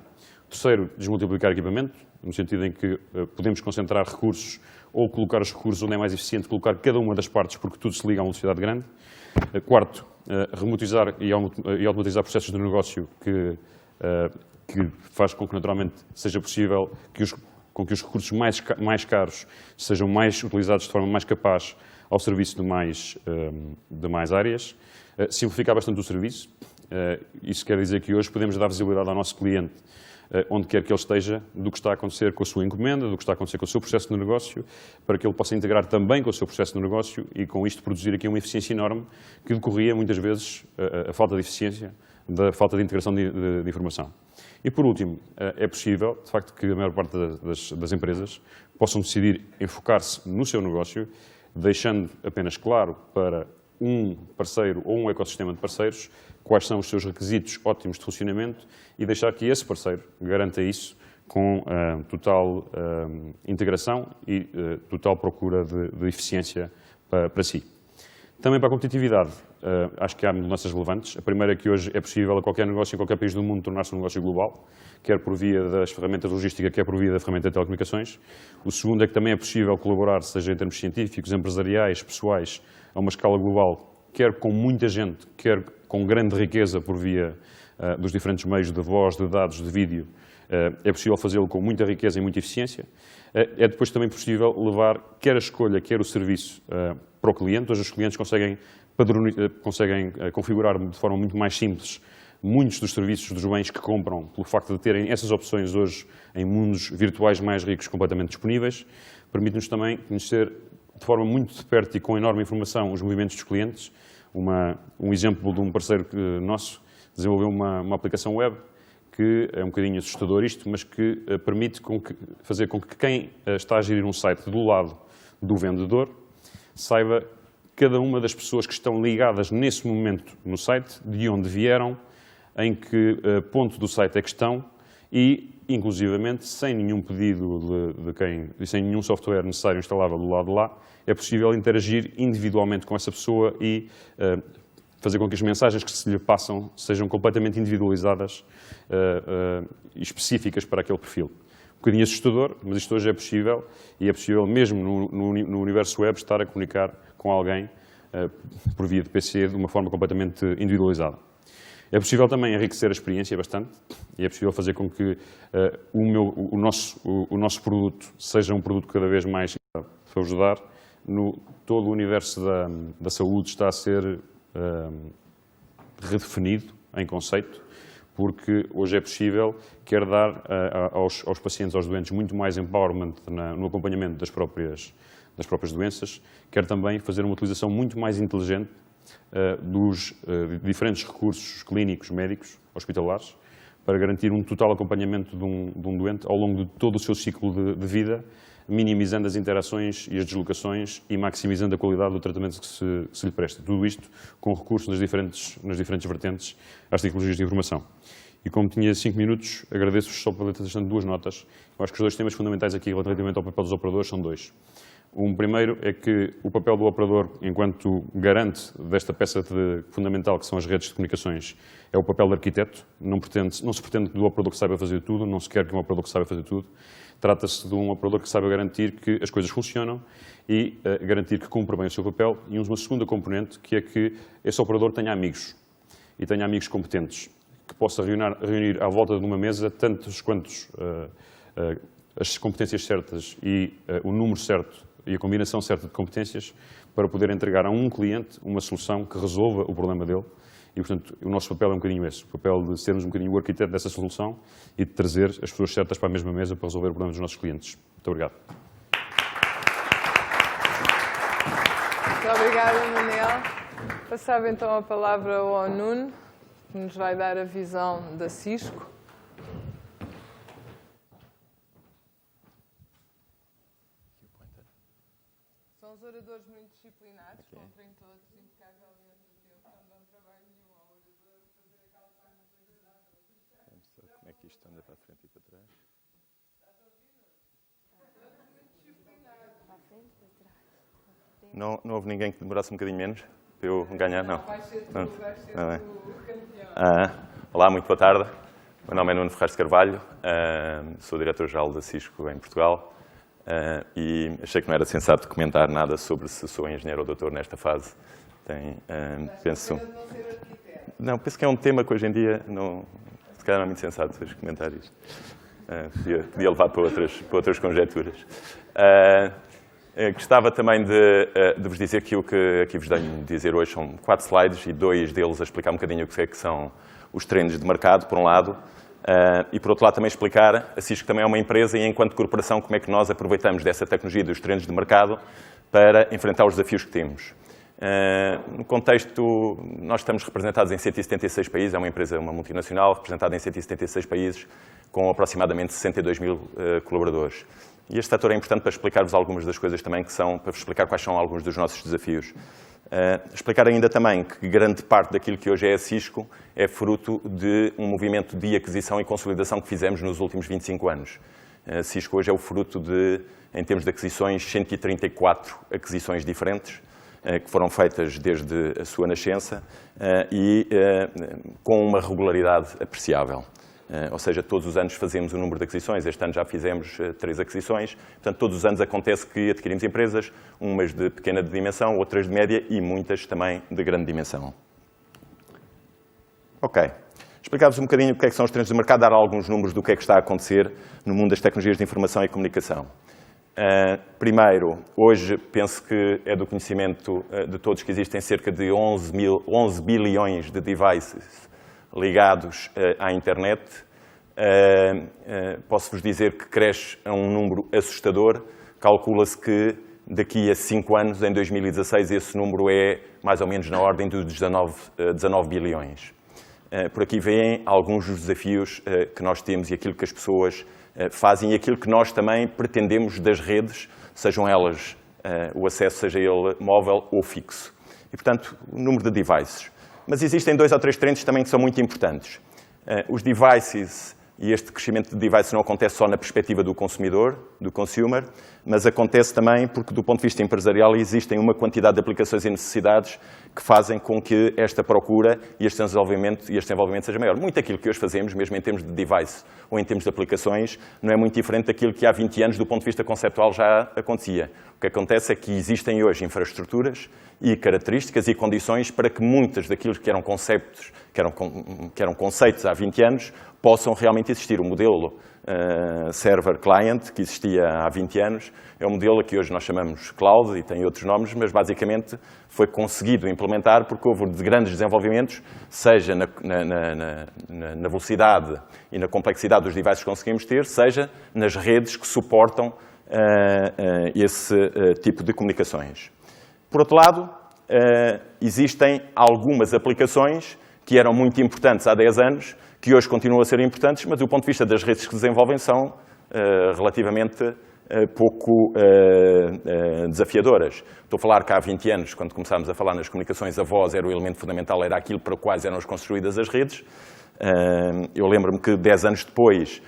Terceiro, desmultiplicar equipamento, no sentido em que podemos concentrar recursos ou colocar os recursos onde é mais eficiente colocar cada uma das partes, porque tudo se liga a uma velocidade grande. Quarto, remotizar e automatizar processos de negócio que faz com que, naturalmente, seja possível com que os recursos mais caros sejam mais utilizados de forma mais capaz ao serviço de mais áreas. Simplificar bastante o serviço. Isso quer dizer que hoje podemos dar visibilidade ao nosso cliente onde quer que ele esteja, do que está a acontecer com a sua encomenda, do que está a acontecer com o seu processo de negócio, para que ele possa integrar também com o seu processo de negócio e, com isto, produzir aqui uma eficiência enorme que decorria, muitas vezes, a falta de eficiência, da falta de integração de informação. E, por último, é possível, de facto, que a maior parte das empresas possam decidir enfocar-se no seu negócio, deixando apenas claro para um parceiro ou um ecossistema de parceiros quais são os seus requisitos ótimos de funcionamento e deixar que esse parceiro garanta isso com total integração e total procura de eficiência para si. Também para a competitividade, acho que há mudanças relevantes. A primeira é que hoje é possível a qualquer negócio em qualquer país do mundo tornar-se um negócio global, quer por via das ferramentas de logística, quer por via da ferramenta de telecomunicações. O segundo é que também é possível colaborar, seja em termos científicos, empresariais, pessoais, a uma escala global, quer com muita gente, quer com grande riqueza por via dos diferentes meios de voz, de dados, de vídeo. É possível fazê-lo com muita riqueza e muita eficiência. É depois também possível levar quer a escolha, quer o serviço para o cliente. Hoje os clientes conseguem configurar de forma muito mais simples muitos dos serviços dos bens que compram, pelo facto de terem essas opções hoje em mundos virtuais mais ricos completamente disponíveis. Permite-nos também conhecer de forma muito de perto e com enorme informação os movimentos dos clientes. Um exemplo de um parceiro nosso desenvolveu uma aplicação web que é um bocadinho assustador isto, mas que permite fazer com que quem está a gerir um site do lado do vendedor, saiba cada uma das pessoas que estão ligadas nesse momento no site, de onde vieram, em que ponto do site é que estão e, inclusivamente, sem nenhum pedido de quem, sem nenhum software necessário instalável do lado de lá, é possível interagir individualmente com essa pessoa e fazer com que as mensagens que se lhe passam sejam completamente individualizadas e específicas para aquele perfil. Um bocadinho assustador, mas isto hoje é possível, e é possível mesmo no universo web estar a comunicar com alguém por via de PC de uma forma completamente individualizada. É possível também enriquecer a experiência bastante, e é possível fazer com que o nosso produto seja um produto cada vez mais para ajudar. Todo o universo da saúde está a ser redefinido em conceito, porque hoje é possível, quer dar aos pacientes, aos doentes, muito mais empowerment no acompanhamento das próprias doenças, quer também fazer uma utilização muito mais inteligente dos diferentes recursos clínicos, médicos, hospitalares, para garantir um total acompanhamento de um doente ao longo de todo o seu ciclo de vida, minimizando as interações e as deslocações e maximizando a qualidade do tratamento que se lhe presta. Tudo isto com recurso nas diferentes vertentes às tecnologias de informação. E como tinha 5 minutos, agradeço-vos só pela deixando 2 notas. Eu acho que os 2 temas fundamentais aqui relativamente ao papel dos operadores são 2. Um primeiro é que o papel do operador, enquanto garante desta peça fundamental que são as redes de comunicações, é o papel do arquiteto. Não se pretende do operador que saiba fazer tudo, não se quer que um operador que saiba fazer tudo. Trata-se de um operador que saiba garantir que as coisas funcionam e garantir que cumpre bem o seu papel. E uma segunda componente, que é que esse operador tenha amigos, e tenha amigos competentes, que possa reunir à volta de uma mesa tantos quantos as competências certas e o número certo e a combinação certa de competências para poder entregar a um cliente uma solução que resolva o problema dele. E, portanto, o nosso papel é um bocadinho esse, o papel de sermos um bocadinho o arquiteto dessa solução e de trazer as pessoas certas para a mesma mesa para resolver o problema dos nossos clientes. Muito obrigado. Muito obrigada, Manel. Passava então a palavra ao Nuno, que nos vai dar a visão da Cisco. São os oradores muito disciplinados, cumprem todos impecavelmente o tempo, não dão trabalho nenhum ao orador fazer aquela parte desagradável. Como é que isto anda para a frente e para trás? Estás a ouvir? Todos muito disciplinados. Para a frente, para trás. Não houve ninguém que demorasse um bocadinho menos para eu ganhar? Não. Vais ser tu, vais ser o campeão. Olá, muito boa tarde. O meu nome é Nuno Ferraz de Carvalho, sou diretor-geral da Cisco em Portugal. E achei que não era sensato comentar nada sobre se sou engenheiro ou doutor nesta fase. Penso que é um tema que hoje em dia se calhar não é muito sensato os comentários. Podia levar para outras conjecturas. Gostava também de vos dizer que o que aqui vos venho dizer hoje são 4 slides e 2 deles a explicar um bocadinho o que é que são os trends de mercado, por um lado, e por outro lado também explicar, a Cisco também é uma empresa e enquanto corporação como é que nós aproveitamos dessa tecnologia dos trends de mercado para enfrentar os desafios que temos. No contexto, nós estamos representados em 176 países, é uma empresa, uma multinacional, representada em 176 países, com aproximadamente 62 mil colaboradores. E este fator é importante para explicar-vos algumas das coisas também que são, para vos explicar quais são alguns dos nossos desafios. Explicar ainda também que grande parte daquilo que hoje é a Cisco é fruto de um movimento de aquisição e consolidação que fizemos nos últimos 25 anos. A Cisco hoje é o fruto de, em termos de aquisições, 134 aquisições diferentes, que foram feitas desde a sua nascença e com uma regularidade apreciável. Ou seja, todos os anos fazemos um número de aquisições, este ano já fizemos 3 aquisições, portanto todos os anos acontece que adquirimos empresas, umas de pequena dimensão, outras de média e muitas também de grande dimensão. Ok, explicar-vos um bocadinho o que é que são os trends de mercado, dar alguns números do que é que está a acontecer no mundo das tecnologias de informação e comunicação. Primeiro, hoje penso que é do conhecimento de todos que existem cerca de 11 bilhões de devices ligados à internet. Posso-vos dizer que cresce a um número assustador. Calcula-se que daqui a 5 anos, em 2016, esse número é mais ou menos na ordem dos 19 bilhões. Por aqui vêm alguns dos desafios que nós temos e aquilo que as pessoas fazem e aquilo que nós também pretendemos das redes, sejam elas o acesso, seja ele móvel ou fixo. E, portanto, o número de devices. Mas existem 2 ou 3 trends também que são muito importantes. Os devices, e este crescimento de devices não acontece só na perspectiva do consumidor, do consumer, mas acontece também porque, do ponto de vista empresarial, existem uma quantidade de aplicações e necessidades que fazem com que esta procura e este desenvolvimento seja maior. Muito aquilo que hoje fazemos, mesmo em termos de device ou em termos de aplicações, não é muito diferente daquilo que há 20 anos, do ponto de vista conceptual, já acontecia. O que acontece é que existem hoje infraestruturas e características e condições para que muitas daquilo que eram conceitos, que eram conceitos há 20 anos, possam realmente existir. O modelo server-client, que existia há 20 anos, é um modelo que hoje nós chamamos cloud e tem outros nomes, mas basicamente foi conseguido implementar porque houve grandes desenvolvimentos, seja na velocidade e na complexidade dos devices que conseguimos ter, seja nas redes que suportam esse tipo de comunicações. Por outro lado, existem algumas aplicações que eram muito importantes há 10 anos, que hoje continuam a ser importantes, mas do ponto de vista das redes que se desenvolvem são relativamente pouco desafiadoras. Estou a falar que há 20 anos, quando começámos a falar nas comunicações, a voz era o elemento fundamental, era aquilo para o quais eram construídas as redes. Eu lembro-me que 10 anos depois,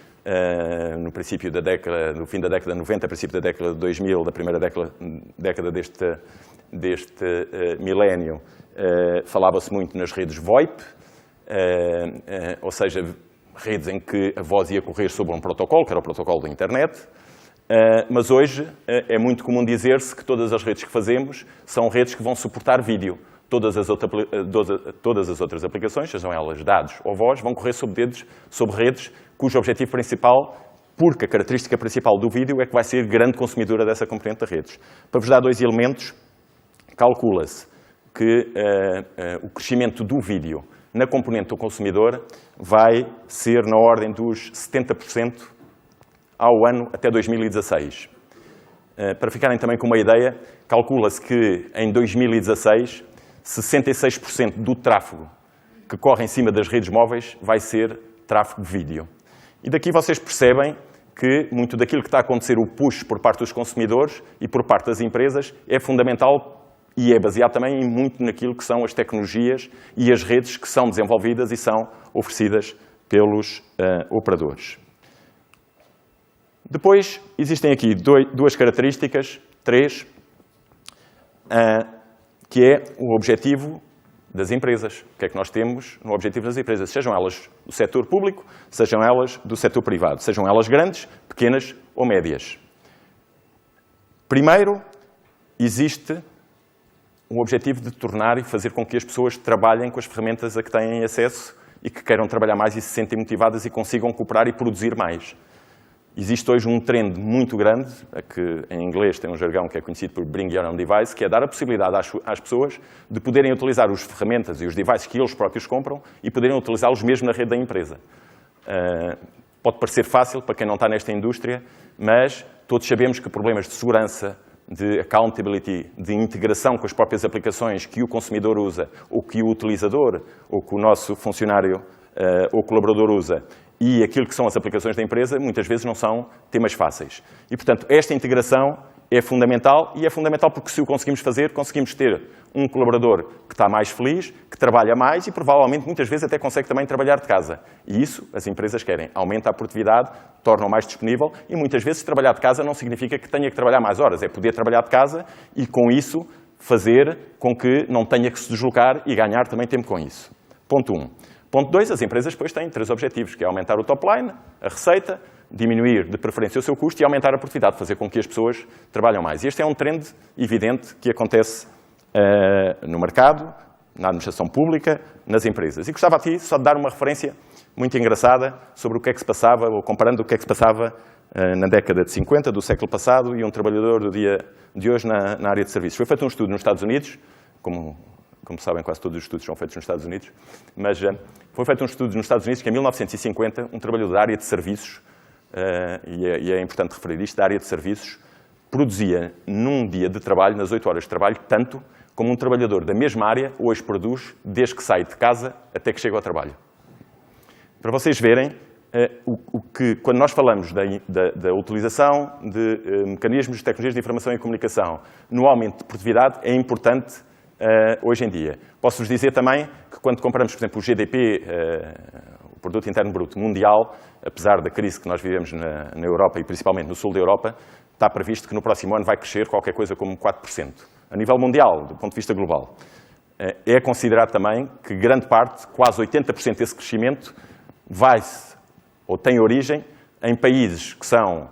no princípio da década, no fim da década de 90, princípio da década de 2000, da primeira década deste milénio, falava-se muito nas redes VoIP, ou seja, redes em que a voz ia correr sobre um protocolo, que era o protocolo da internet, mas hoje é muito comum dizer-se que todas as redes que fazemos são redes que vão suportar vídeo. Todas as outras aplicações, sejam elas dados ou voz, vão correr sobre redes cujo objetivo principal, porque a característica principal do vídeo é que vai ser grande consumidora dessa componente de redes. Para vos dar 2 elementos, calcula-se que o crescimento do vídeo na componente do consumidor vai ser na ordem dos 70% ao ano até 2016. Para ficarem também com uma ideia, calcula-se que em 2016, 66% do tráfego que corre em cima das redes móveis vai ser tráfego de vídeo. E daqui vocês percebem que muito daquilo que está a acontecer, o push por parte dos consumidores e por parte das empresas, é fundamental e é baseado também muito naquilo que são as tecnologias e as redes que são desenvolvidas e são oferecidas pelos operadores. Depois, existem aqui 2 características, 3, que é o objetivo das empresas. O que é que nós temos no objetivo das empresas? Sejam elas do setor público, sejam elas do setor privado, sejam elas grandes, pequenas ou médias. Primeiro, existe o objetivo de tornar e fazer com que as pessoas trabalhem com as ferramentas a que têm acesso e que queiram trabalhar mais e se sentem motivadas e consigam cooperar e produzir mais. Existe hoje um trend muito grande, que em inglês tem um jargão que é conhecido por Bring Your Own Device, que é dar a possibilidade às pessoas de poderem utilizar as ferramentas e os devices que eles próprios compram e poderem utilizá-los mesmo na rede da empresa. Pode parecer fácil para quem não está nesta indústria, mas todos sabemos que problemas de segurança, de accountability, de integração com as próprias aplicações que o consumidor usa, ou que o utilizador, ou que o nosso funcionário ou colaborador usa, e aquilo que são as aplicações da empresa, muitas vezes não são temas fáceis. E, portanto, esta integração é fundamental, e é fundamental porque se o conseguimos fazer, conseguimos ter um colaborador que está mais feliz, que trabalha mais e provavelmente muitas vezes até consegue também trabalhar de casa. E isso as empresas querem. Aumenta a produtividade, torna-o mais disponível e muitas vezes trabalhar de casa não significa que tenha que trabalhar mais horas, é poder trabalhar de casa e com isso fazer com que não tenha que se deslocar e ganhar também tempo com isso. Ponto 1. Ponto 2, as empresas depois têm 3 objetivos, que é aumentar o top line, a receita, diminuir de preferência o seu custo e aumentar a produtividade, fazer com que as pessoas trabalhem mais. E este é um trend evidente que acontece no mercado, na administração pública, nas empresas. E gostava aqui só de dar uma referência muito engraçada sobre o que é que se passava, ou comparando o que é que se passava na década de 50 do século passado e um trabalhador do dia de hoje na área de serviços. Foi feito um estudo nos Estados Unidos, como sabem, quase todos os estudos são feitos nos Estados Unidos, mas foi feito um estudo nos Estados Unidos que em 1950 um trabalhador da área de serviços, e é importante referir isto, da área de serviços, produzia num dia de trabalho, nas 8 horas de trabalho, tanto como um trabalhador da mesma área hoje produz desde que sai de casa até que chega ao trabalho. Para vocês verem quando nós falamos da utilização de mecanismos de tecnologias de informação e comunicação no aumento de produtividade, é importante hoje em dia. Posso-vos dizer também que quando compramos, por exemplo, o GDP, o Produto Interno Bruto Mundial, apesar da crise que nós vivemos na Europa e principalmente no sul da Europa, está previsto que no próximo ano vai crescer qualquer coisa como 4%. A nível mundial, do ponto de vista global. É considerado também que grande parte, quase 80% desse crescimento, vai-se ou tem origem em países que são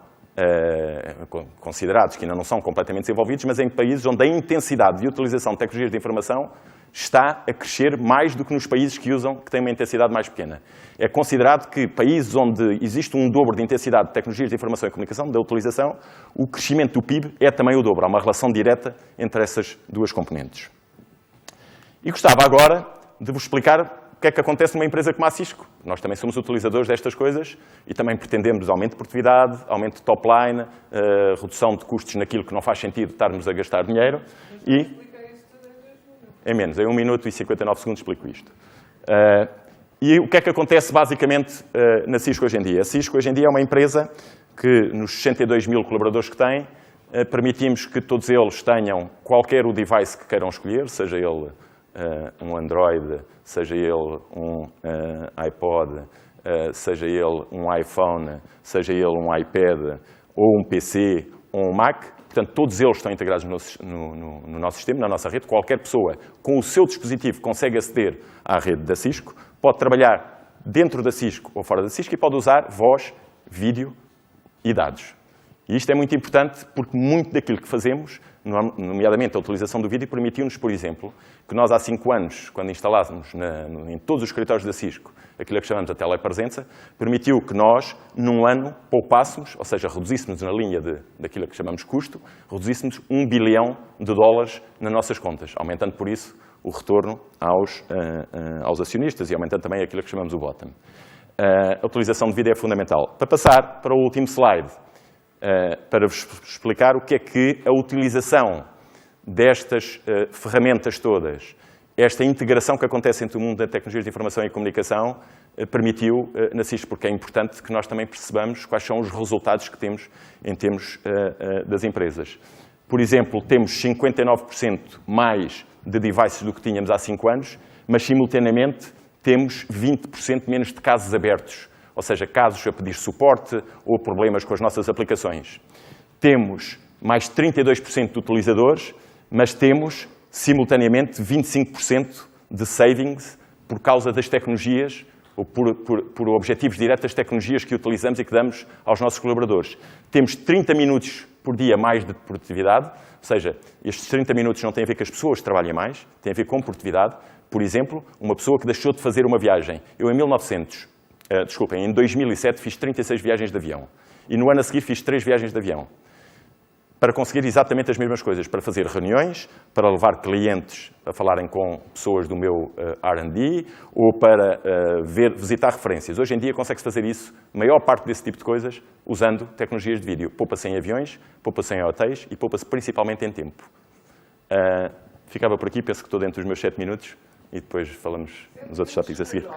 considerados que ainda não são completamente desenvolvidos, mas em países onde a intensidade de utilização de tecnologias de informação está a crescer mais do que nos países que têm uma intensidade mais pequena. É considerado que países onde existe um dobro de intensidade de tecnologias de informação e comunicação, da utilização, o crescimento do PIB é também o dobro. Há uma relação direta entre essas duas componentes. E gostava agora de vos explicar o que é que acontece numa empresa como a Cisco. Nós também somos utilizadores destas coisas e também pretendemos aumento de produtividade, aumento de top line, redução de custos naquilo que não faz sentido estarmos a gastar dinheiro e... É menos, em 1 minuto e 59 segundos explico isto. E o que é que acontece basicamente na Cisco hoje em dia? A Cisco hoje em dia é uma empresa que, nos 62 mil colaboradores que tem, permitimos que todos eles tenham qualquer o device que queiram escolher, seja ele um Android, seja ele um iPod, seja ele um iPhone, seja ele um iPad, ou um PC, ou um Mac. Portanto, todos eles estão integrados no nosso sistema, na nossa rede. Qualquer pessoa com o seu dispositivo consegue aceder à rede da Cisco, pode trabalhar dentro da Cisco ou fora da Cisco e pode usar voz, vídeo e dados. E isto é muito importante porque muito daquilo que fazemos, nomeadamente a utilização do vídeo, permitiu-nos, por exemplo, que nós há 5 anos, quando instalássemos em todos os escritórios da Cisco aquilo que chamamos de telepresença, permitiu que nós, num ano, poupássemos, ou seja, reduzíssemos na linha daquilo que chamamos custo, reduzíssemos $1 bilhão nas nossas contas, aumentando por isso o retorno aos acionistas e aumentando também aquilo que chamamos o bottom. A utilização de vídeo é fundamental. Para passar para o último slide, para vos explicar o que é que a utilização destas ferramentas todas, esta integração que acontece entre o mundo da tecnologia de informação e comunicação, permitiu na Cisco, porque é importante que nós também percebamos quais são os resultados que temos em termos das empresas. Por exemplo, temos 59% mais de devices do que tínhamos há 5 anos, mas simultaneamente temos 20% menos de casos abertos, ou seja, casos a pedir suporte ou problemas com as nossas aplicações. Temos mais 32% de utilizadores, mas temos, simultaneamente, 25% de savings por causa das tecnologias, ou por objetivos diretos das tecnologias que utilizamos e que damos aos nossos colaboradores. Temos 30 minutos por dia mais de produtividade, ou seja, estes 30 minutos não têm a ver com as pessoas que trabalhem mais, têm a ver com produtividade. Por exemplo, uma pessoa que deixou de fazer uma viagem. Eu, em 2007, fiz 36 viagens de avião. E no ano a seguir fiz 3 viagens de avião. Para conseguir exatamente as mesmas coisas, para fazer reuniões, para levar clientes a falarem com pessoas do meu R&D ou para visitar referências. Hoje em dia consegue-se fazer isso, a maior parte desse tipo de coisas, usando tecnologias de vídeo. Poupa-se em aviões, poupa-se em hotéis e poupa-se principalmente em tempo. Ficava por aqui, penso que estou dentro dos meus 7 minutos e depois falamos nos outros tópicos a seguir.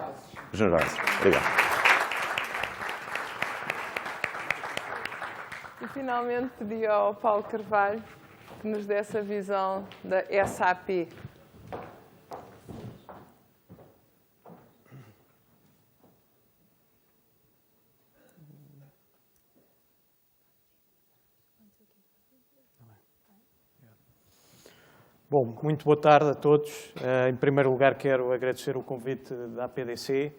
Generosos. Obrigado. E finalmente pedi ao Paulo Carvalho que nos desse a visão da SAP. Bom, muito boa tarde a todos. Em primeiro lugar, quero agradecer o convite da APDC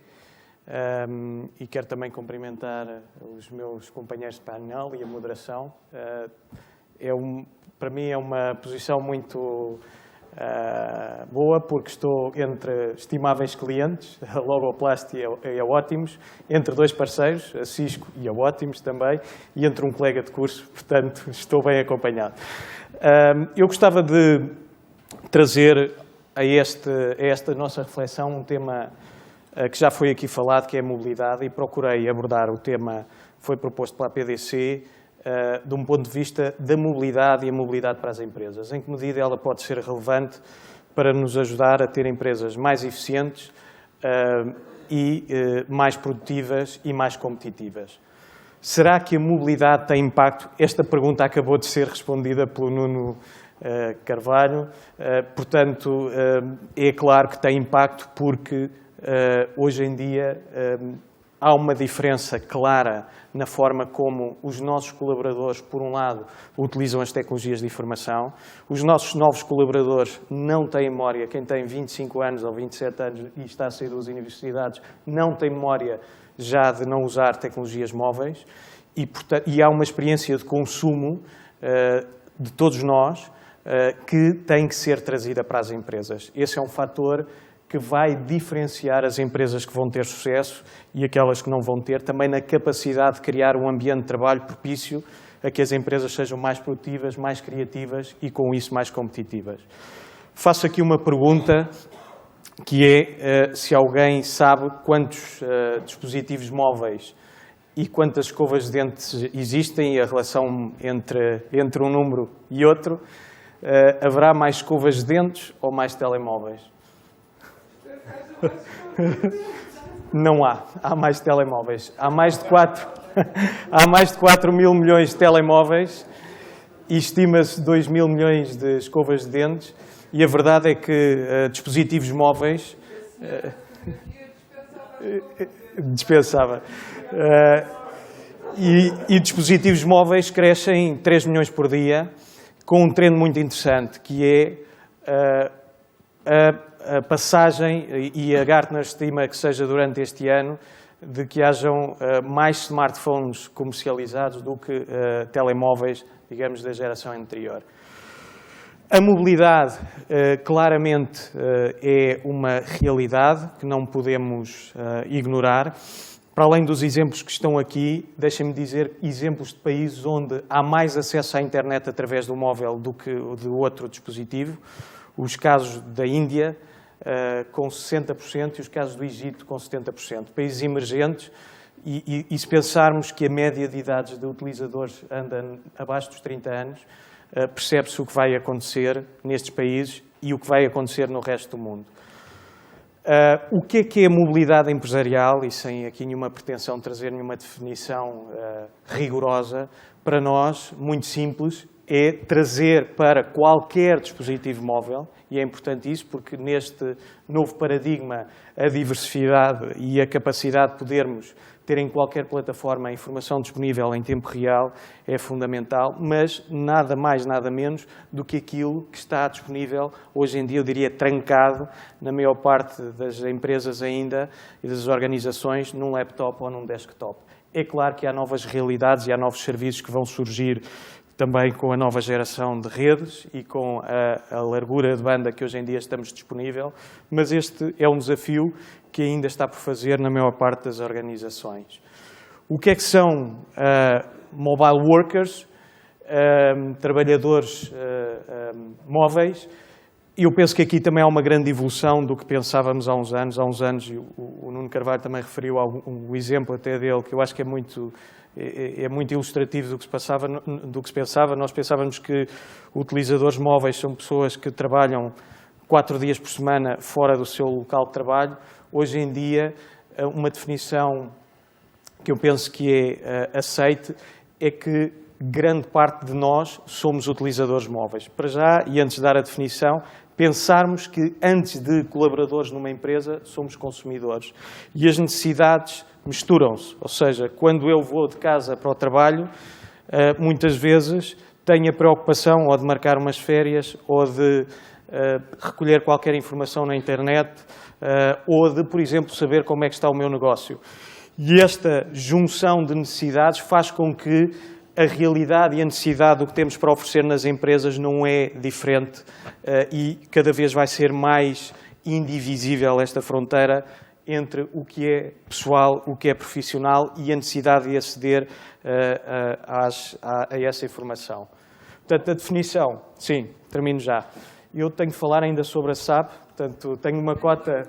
e quero também cumprimentar os meus companheiros de painel e a moderação. Para mim é uma posição muito boa, porque estou entre estimáveis clientes, a Logoplast e a Ótimos, entre 2 parceiros, a Cisco e a Ótimos também, e entre um colega de curso, portanto estou bem acompanhado. Eu gostava de trazer a esta nossa reflexão um tema que já foi aqui falado, que é a mobilidade, e procurei abordar o tema que foi proposto pela APDC de um ponto de vista da mobilidade e a mobilidade para as empresas. Em que medida ela pode ser relevante para nos ajudar a ter empresas mais eficientes, e mais produtivas e mais competitivas. Será que a mobilidade tem impacto? Esta pergunta acabou de ser respondida pelo Nuno Carvalho. Portanto, é claro que tem impacto porque hoje em dia há uma diferença clara na forma como os nossos colaboradores, por um lado, utilizam as tecnologias de informação. Os nossos novos colaboradores não têm memória. Quem tem 25 anos ou 27 anos e está a sair das universidades não tem memória já de não usar tecnologias móveis. E há uma experiência de consumo de todos nós que tem que ser trazida para as empresas. Esse é um fator que vai diferenciar as empresas que vão ter sucesso e aquelas que não vão ter, também na capacidade de criar um ambiente de trabalho propício a que as empresas sejam mais produtivas, mais criativas e, com isso, mais competitivas. Faço aqui uma pergunta, que é se alguém sabe quantos dispositivos móveis e quantas escovas de dentes existem e a relação entre um número e outro. Haverá mais escovas de dentes ou mais telemóveis? Não há. Há mais telemóveis. Há mais de 4 mil milhões de telemóveis e estima-se 2 mil milhões de escovas de dentes. E a verdade é que dispositivos móveis... dispensava. E dispositivos móveis crescem 3 milhões por dia, com um trend muito interessante, que é a passagem, e a Gartner estima que seja durante este ano, de que hajam mais smartphones comercializados do que telemóveis, digamos, da geração anterior. A mobilidade, claramente, é uma realidade que não podemos ignorar. Para além dos exemplos que estão aqui, deixem-me dizer exemplos de países onde há mais acesso à internet através do móvel do que de outro dispositivo. Os casos da Índia, com 60%, e os casos do Egito, com 70%. Países emergentes, e se pensarmos que a média de idades de utilizadores anda abaixo dos 30 anos, percebe-se o que vai acontecer nestes países e o que vai acontecer no resto do mundo. O que é a mobilidade empresarial? E sem aqui nenhuma pretensão de trazer nenhuma definição rigorosa, para nós, muito simples, é trazer para qualquer dispositivo móvel, e é importante isso porque neste novo paradigma a diversidade e a capacidade de podermos ter em qualquer plataforma a informação disponível em tempo real é fundamental, mas nada mais, nada menos do que aquilo que está disponível hoje em dia, eu diria trancado, na maior parte das empresas ainda e das organizações, num laptop ou num desktop. É claro que há novas realidades e há novos serviços que vão surgir também com a nova geração de redes e com a largura de banda que hoje em dia estamos disponível, mas este é um desafio que ainda está por fazer na maior parte das organizações. O que é que são mobile workers, trabalhadores móveis? Eu penso que aqui também há uma grande evolução do que pensávamos há uns anos. Há uns anos, o Nuno Carvalho também referiu um exemplo até dele, que eu acho que é muito ilustrativo do que se pensava. Nós pensávamos que utilizadores móveis são pessoas que trabalham 4 dias por semana fora do seu local de trabalho. Hoje em dia, uma definição que eu penso que é aceite é que grande parte de nós somos utilizadores móveis. Para já, e antes de dar a definição, pensarmos que antes de colaboradores numa empresa, somos consumidores. E as necessidades misturam-se. Ou seja, quando eu vou de casa para o trabalho, muitas vezes tenho a preocupação ou de marcar umas férias ou de recolher qualquer informação na internet ou de, por exemplo, saber como é que está o meu negócio. E esta junção de necessidades faz com que a realidade e a necessidade do que temos para oferecer nas empresas não é diferente e cada vez vai ser mais indivisível esta fronteira entre o que é pessoal, o que é profissional e a necessidade de aceder a essa informação. Portanto, a definição, sim, termino já. Eu tenho de falar ainda sobre a SAP, portanto, tenho uma cota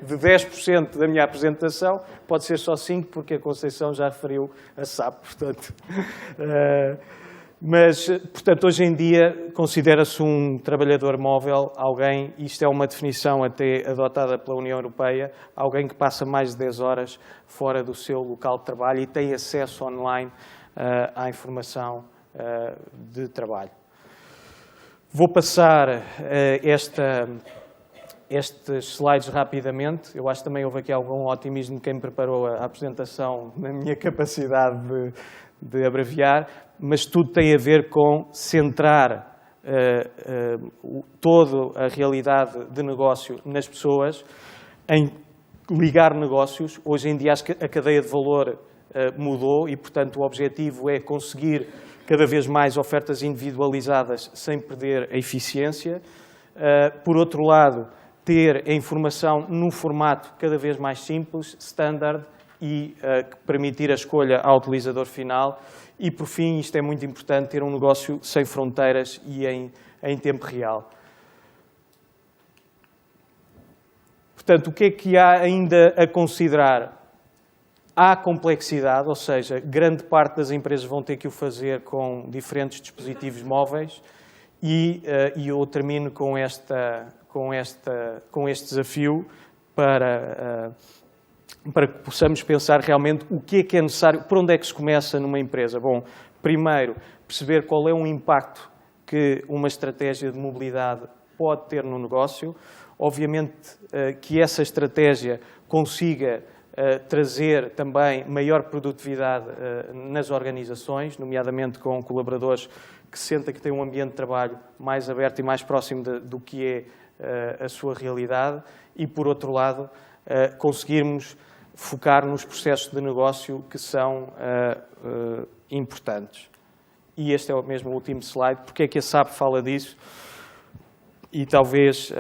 de 10% da minha apresentação, pode ser só 5%, porque a Conceição já referiu a SAP, portanto. Mas, portanto, hoje em dia considera-se um trabalhador móvel alguém, isto é uma definição até adotada pela União Europeia, alguém que passa mais de 10 horas fora do seu local de trabalho e tem acesso online à informação de trabalho. Vou passar estes slides rapidamente. Eu acho que também houve aqui algum otimismo de quem me preparou a apresentação na minha capacidade de abreviar, mas tudo tem a ver com centrar toda a realidade de negócio nas pessoas, em ligar negócios. Hoje em dia a cadeia de valor mudou e, portanto, o objetivo é conseguir cada vez mais ofertas individualizadas sem perder a eficiência. Por outro lado, ter a informação num formato cada vez mais simples, standard, e permitir a escolha ao utilizador final. E, por fim, isto é muito importante, ter um negócio sem fronteiras e em tempo real. Portanto, o que é que há ainda a considerar? Há complexidade, ou seja, grande parte das empresas vão ter que o fazer com diferentes dispositivos móveis e eu termino com este desafio para que possamos pensar realmente o que é necessário, por onde é que se começa numa empresa. Bom, primeiro, perceber qual é o impacto que uma estratégia de mobilidade pode ter no negócio. Obviamente que essa estratégia consiga trazer também maior produtividade nas organizações, nomeadamente com colaboradores que sentem que têm um ambiente de trabalho mais aberto e mais próximo do que é a sua realidade. E, por outro lado, conseguirmos focar nos processos de negócio que são importantes. E este é o mesmo último slide. Porque é que a SAP fala disso? E talvez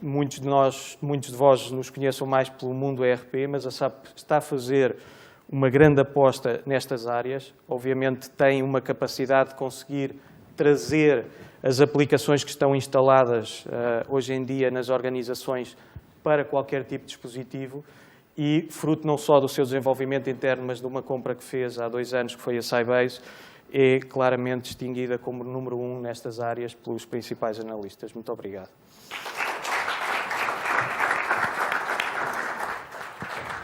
muitos de vós nos conheçam mais pelo mundo ERP, mas a SAP está a fazer uma grande aposta nestas áreas. Obviamente tem uma capacidade de conseguir trazer as aplicações que estão instaladas hoje em dia nas organizações para qualquer tipo de dispositivo e, fruto não só do seu desenvolvimento interno, mas de uma compra que fez há 2 anos, que foi a Sybase, é claramente distinguida como número 1 nestas áreas pelos principais analistas. Muito obrigado.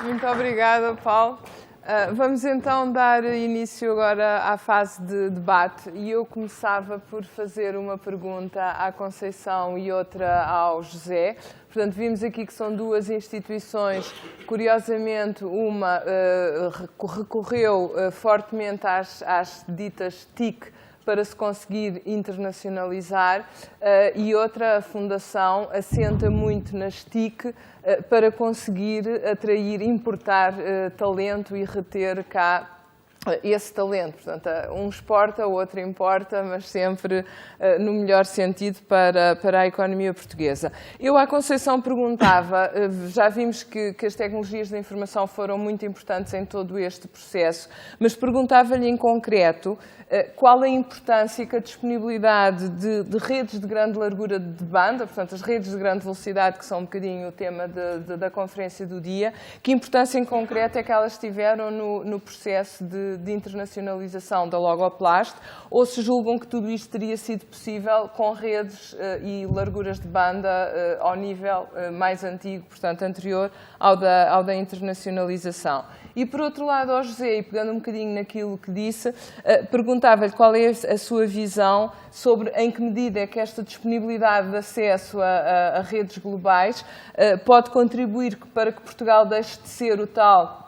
Muito obrigada, Paulo. Vamos então dar início agora à fase de debate e eu começava por fazer uma pergunta à Conceição e outra ao José. Portanto, vimos aqui que são 2 instituições, curiosamente uma recorreu fortemente às ditas TIC para se conseguir internacionalizar e outra, a Fundação, assenta muito nas TIC para conseguir atrair, importar talento e reter cá esse talento. Portanto, um exporta, o outro importa, mas sempre no melhor sentido para a economia portuguesa. Eu à Conceição perguntava, já vimos que as tecnologias da informação foram muito importantes em todo este processo, mas perguntava-lhe em concreto qual a importância que a disponibilidade de redes de grande largura de banda, portanto as redes de grande velocidade, que são um bocadinho o tema da conferência do dia, que importância em concreto é que elas tiveram no processo de internacionalização da Logoplast, ou se julgam que tudo isto teria sido possível com redes e larguras de banda ao nível mais antigo, portanto anterior ao da internacionalização. E por outro lado, ao José, e pegando um bocadinho naquilo que disse, perguntava-lhe qual é a sua visão sobre em que medida é que esta disponibilidade de acesso a redes globais pode contribuir para que Portugal deixe de ser o tal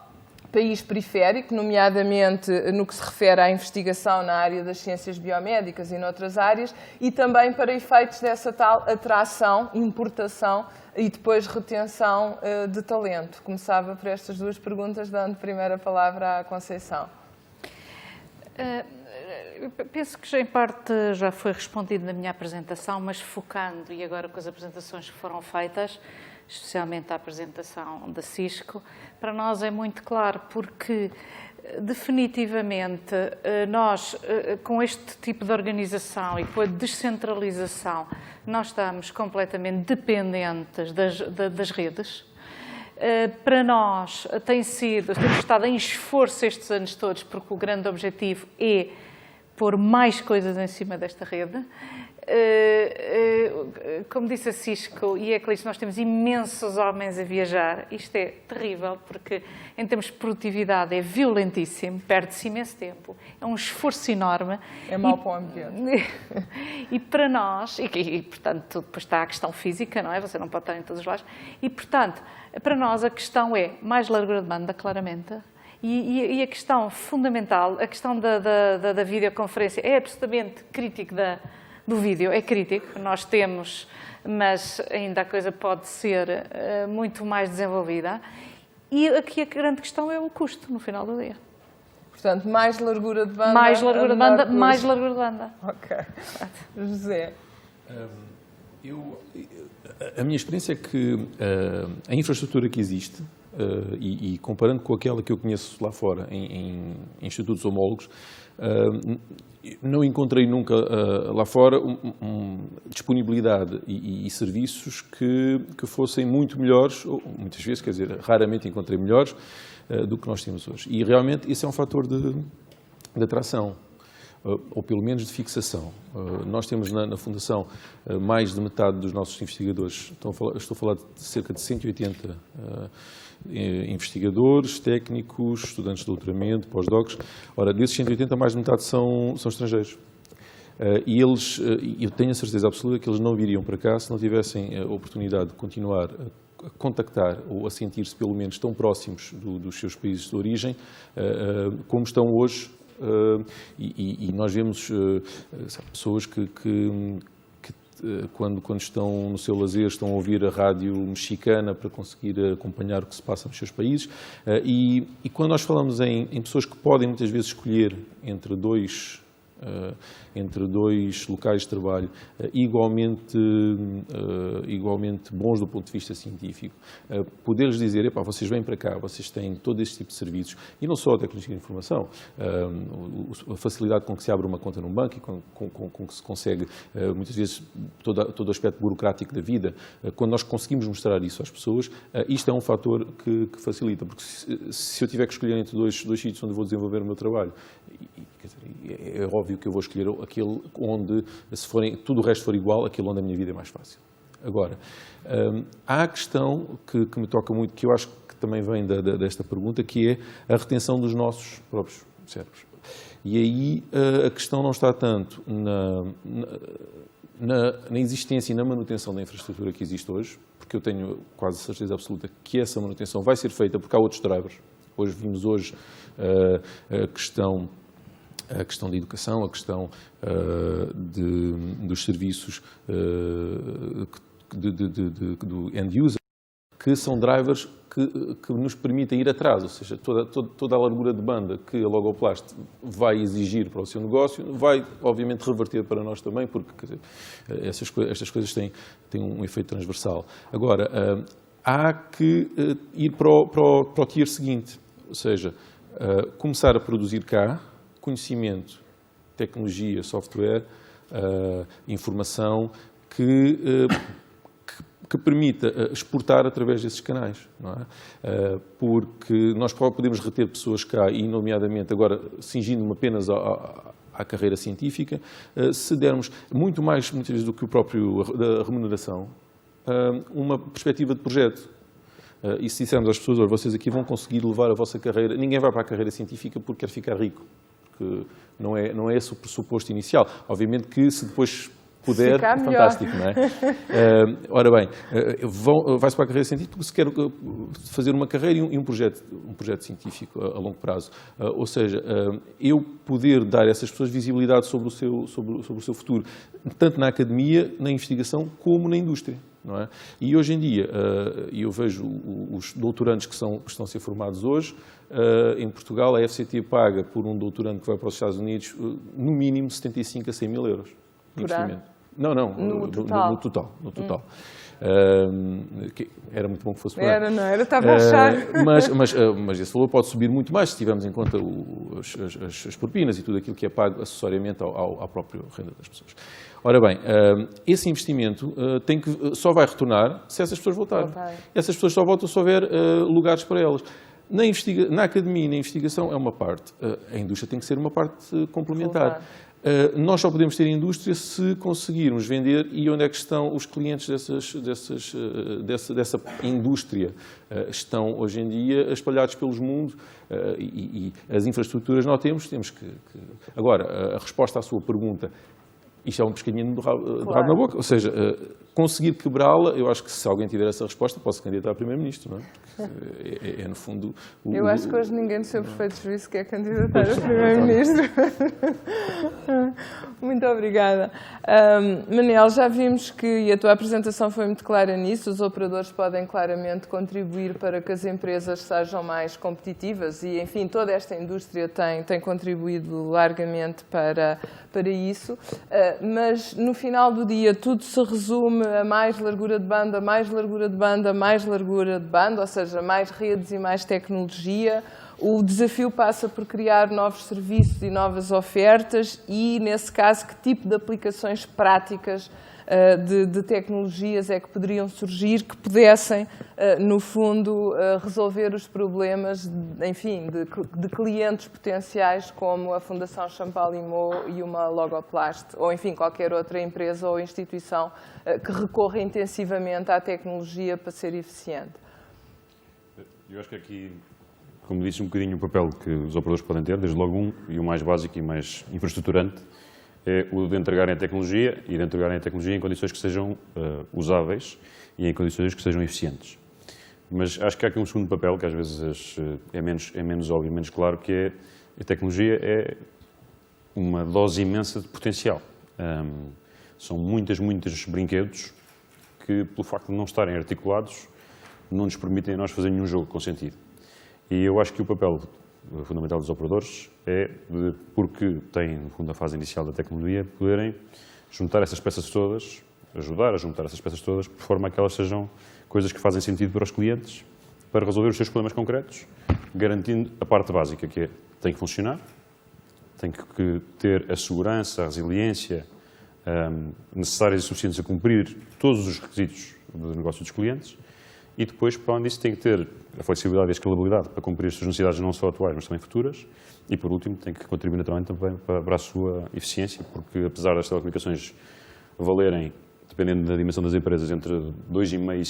país periférico, nomeadamente no que se refere à investigação na área das ciências biomédicas e noutras áreas, e também para efeitos dessa tal atração, importação e depois retenção de talento. Começava por estas 2 perguntas, dando primeiro a palavra à Conceição. Penso que já em parte já foi respondido na minha apresentação, mas focando, e agora com as apresentações que foram feitas, especialmente a apresentação da Cisco, para nós é muito claro, porque definitivamente nós, com este tipo de organização e com a descentralização, nós estamos completamente dependentes das redes. Para nós temos estado em esforço estes anos todos, porque o grande objetivo é pôr mais coisas em cima desta rede. Como disse a Cisco e a Eclipse, nós temos imensos homens a viajar. Isto é terrível, porque em termos de produtividade é violentíssimo, perde-se imenso tempo, é um esforço enorme. É mau para o ambiente. E para nós, e portanto depois está a questão física, não é? Você não pode estar em todos os lados. E portanto, para nós a questão é mais largura de banda, claramente. E a questão fundamental, a questão da videoconferência é absolutamente crítico do vídeo, é crítico, nós temos, mas ainda a coisa pode ser muito mais desenvolvida. E aqui a grande questão é o custo, no final do dia. Portanto, mais largura de banda. Mais largura de banda, mais largura de banda. Ok. José. A minha experiência é que a infraestrutura que existe, e comparando com aquela que eu conheço lá fora, em institutos homólogos, não encontrei nunca lá fora disponibilidade e serviços que fossem muito melhores, ou muitas vezes, quer dizer, raramente encontrei melhores do que nós temos hoje. E realmente esse é um fator de atração, ou pelo menos de fixação. Nós temos na Fundação mais de metade dos nossos investigadores, estou a falar de cerca de 180 investigadores, técnicos, estudantes de doutoramento, pós-docs. Ora, desses 180, mais de metade são estrangeiros. E eles, eu tenho a certeza absoluta que eles não viriam para cá se não tivessem a oportunidade de continuar a contactar ou a sentir-se pelo menos tão próximos dos seus países de origem como estão hoje. E nós vemos pessoas que quando estão no seu lazer estão a ouvir a rádio mexicana para conseguir acompanhar o que se passa nos seus países. E quando nós falamos em pessoas que podem muitas vezes escolher entre dois locais de trabalho igualmente bons do ponto de vista científico, poder-lhes dizer, epá, vocês vêm para cá, vocês têm todo este tipo de serviços, e não só a tecnologia de informação, a facilidade com que se abre uma conta num banco e com que se consegue, muitas vezes, todo o aspecto burocrático da vida, quando nós conseguimos mostrar isso às pessoas, isto é um fator que facilita, porque se eu tiver que escolher entre dois sítios onde vou desenvolver o meu trabalho, é óbvio que eu vou escolher aquele onde, se tudo o resto for igual, aquele onde a minha vida é mais fácil. Agora, há a questão que me toca muito, que eu acho que também vem desta pergunta, que é a retenção dos nossos próprios cérebros. E aí a questão não está tanto na existência e na manutenção da infraestrutura que existe hoje, porque eu tenho quase certeza absoluta que essa manutenção vai ser feita porque há outros drivers. Vimos a questão da educação, a questão dos serviços do end user, que são drivers que nos permitem ir atrás, ou seja, toda a largura de banda que a Logoplast vai exigir para o seu negócio, vai obviamente reverter para nós também, porque estas coisas têm um efeito transversal. Agora, há que ir para o tier seguinte, ou seja, começar a produzir cá conhecimento, tecnologia, software, informação que permita exportar através desses canais, não é? Porque nós podemos reter pessoas cá, e nomeadamente agora cingindo-me apenas à carreira científica, se dermos muito mais, muitas vezes, do que o próprio da remuneração, uma perspectiva de projeto. E se dissermos às pessoas, olha, vocês aqui vão conseguir levar a vossa carreira, ninguém vai para a carreira científica porque quer ficar rico, porque não é esse o pressuposto inicial. Obviamente que se depois puder, é fantástico, não é? Ora bem, vai-se para a carreira científica porque se quer fazer uma carreira e um projeto científico a longo prazo. Ou seja, eu poder dar a essas pessoas visibilidade sobre o seu futuro, tanto na academia, na investigação, como na indústria. Não é? E hoje em dia, eu vejo os doutorandos que estão a ser formados hoje, em Portugal, a FCT paga por um doutorando que vai para os Estados Unidos, no mínimo 75 a 100 mil euros de investimento. Não, no total. Era muito bom que fosse por ano. Não era, estava a achar. Mas esse valor pode subir muito mais se tivermos em conta as propinas e tudo aquilo que é pago acessoriamente à própria renda das pessoas. Ora bem, esse investimento só vai retornar se essas pessoas voltarem. Essas pessoas só voltam se houver lugares para elas. Na academia e na investigação é uma parte. A indústria tem que ser uma parte complementar. Nós só podemos ter indústria se conseguirmos vender. E onde é que estão os clientes dessa indústria? Estão hoje em dia espalhados pelos mundos e as infraestruturas nós temos que... Agora, a resposta à sua pergunta, isto é um pescadinho de rabo na boca, ou seja, conseguir quebrá-la, eu acho que se alguém tiver essa resposta, pode-se candidatar a Primeiro-Ministro, não é? Porque no fundo... Eu acho que hoje ninguém do seu perfeito juízo quer candidatar a Primeiro-Ministro. Muito obrigada. Manel, já vimos que, e a tua apresentação foi muito clara nisso, os operadores podem claramente contribuir para que as empresas sejam mais competitivas e, enfim, toda esta indústria tem contribuído largamente para isso, mas no final do dia tudo se resume a mais largura de banda, mais largura de banda, mais largura de banda, ou seja, mais redes e mais tecnologia. O desafio passa por criar novos serviços e novas ofertas e, nesse caso, que tipo de aplicações práticas de tecnologias é que poderiam surgir que pudessem, no fundo, resolver os problemas, enfim, de clientes potenciais como a Fundação Champalimau e uma Logoplast, ou, enfim, qualquer outra empresa ou instituição que recorra intensivamente à tecnologia para ser eficiente. Eu acho que aqui, como disse, um bocadinho o papel que os operadores podem ter, desde logo e o mais básico e mais infraestruturante, é o de entregarem a tecnologia e de entregarem a tecnologia em condições que sejam usáveis e em condições que sejam eficientes. Mas acho que há aqui um segundo papel que às vezes é menos óbvio, menos claro, que é a tecnologia é uma dose imensa de potencial. São muitos brinquedos que, pelo facto de não estarem articulados, não nos permitem a nós fazer nenhum jogo com sentido. E eu acho que o papel fundamental dos operadores é, porque têm, no fundo, a fase inicial da tecnologia, poderem juntar essas peças todas, ajudar a juntar essas peças todas, por forma a que elas sejam coisas que fazem sentido para os clientes, para resolver os seus problemas concretos, garantindo a parte básica, que é, tem que funcionar, tem que ter a segurança, a resiliência necessárias e suficientes a cumprir todos os requisitos do negócio dos clientes. E depois, para além disso, tem que ter a flexibilidade e a escalabilidade para cumprir as suas necessidades não só atuais, mas também futuras. E, por último, tem que contribuir naturalmente também para a sua eficiência, porque apesar das telecomunicações valerem, dependendo da dimensão das empresas, entre 2,5% e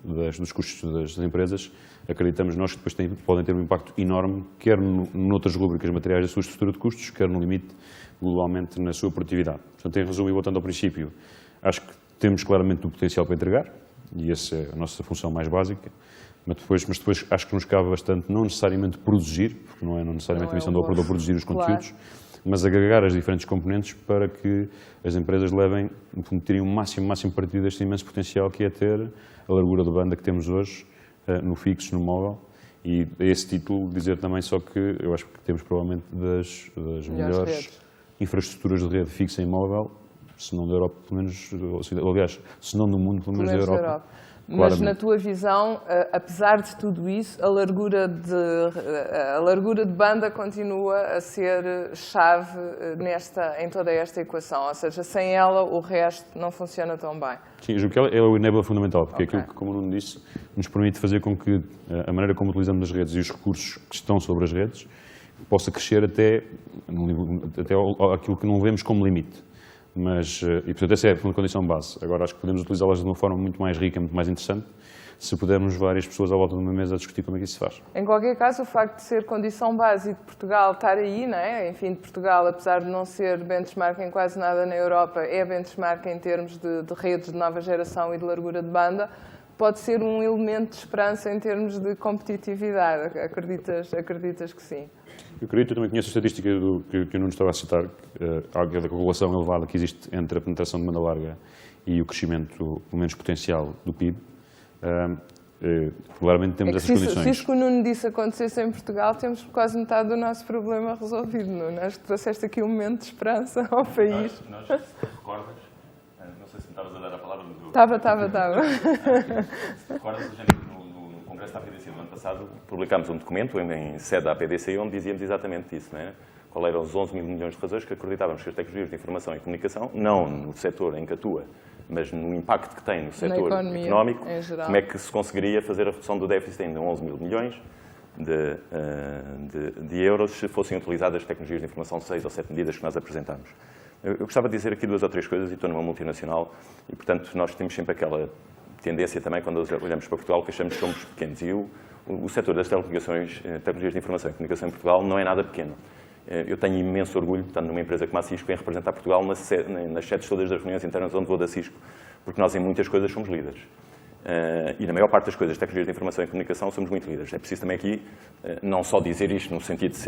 5% dos custos das empresas, acreditamos nós que depois podem ter um impacto enorme, quer noutras rubricas materiais da sua estrutura de custos, quer no limite, globalmente, na sua produtividade. Portanto, em resumo, e voltando ao princípio, acho que temos claramente o potencial para entregar, e essa é a nossa função mais básica, mas depois acho que nos cabe bastante, não necessariamente produzir, porque não necessariamente a missão do operador produzir os conteúdos, claro, mas agregar as diferentes componentes para que as empresas levem, tirem o máximo partido deste imenso potencial que é ter a largura de banda que temos hoje no fixo, no móvel. E a esse título dizer também só que eu acho que temos provavelmente das melhores infraestruturas de rede fixa e móvel, se não da Europa, pelo menos, aliás, se não do mundo, pelo menos da Europa. Mas na tua visão, apesar de tudo isso, a largura de banda continua a ser chave em toda esta equação, ou seja, sem ela o resto não funciona tão bem. Sim, eu julgo que ela é o enabler fundamental, porque é aquilo que, como o Nuno disse, nos permite fazer com que a maneira como utilizamos as redes e os recursos que estão sobre as redes possa crescer até aquilo que não vemos como limite. Mas, e portanto, essa é a condição base. Agora, acho que podemos utilizá-las de uma forma muito mais rica, muito mais interessante, se pudermos várias pessoas à volta de uma mesa a discutir como é que isso se faz. Em qualquer caso, o facto de ser condição base e de Portugal estar aí, não é? Enfim, de Portugal, apesar de não ser benchmark em quase nada na Europa, é benchmark em termos de redes de nova geração e de largura de banda, pode ser um elemento de esperança em termos de competitividade. Acreditas que sim? Eu acredito, eu também conheço a estatística que o Nuno estava a citar, da correlação elevada que existe entre a penetração de banda larga e o crescimento, pelo menos potencial, do PIB. Claramente temos essas condições. Se isso que o Nuno disse acontecesse em Portugal, temos quase metade do nosso problema resolvido, Nuno. Acho que trouxeste aqui um momento de esperança ao país. Nós se recordas, não sei se me estavas a dar a palavra. Estava. Recordas, no Congresso da APDC do ano passado, publicámos um documento em sede da APDC onde dizíamos exatamente isso, não é? Qual eram os 11 mil milhões de razões que acreditávamos que as tecnologias de informação e comunicação, não no setor em que atua, mas no impacto que tem no setor económico, como é que se conseguiria fazer a redução do déficit em 11 mil milhões, de euros se fossem utilizadas as tecnologias de informação 6 ou 7 medidas que nós apresentamos. Eu gostava de dizer aqui 2 ou 3 coisas, e estou numa multinacional, e portanto nós temos sempre aquela tendência também, quando olhamos para Portugal, que achamos que somos pequenos. E o setor das telecomunicações, tecnologias de informação e comunicação em Portugal não é nada pequeno. Eu tenho imenso orgulho, estando numa empresa como a Cisco, em representar Portugal nas sedes todas das reuniões internas onde vou da Cisco, porque nós em muitas coisas somos líderes. E na maior parte das coisas, tecnologias de informação e comunicação, somos muito líderes. É preciso também aqui não só dizer isto no sentido de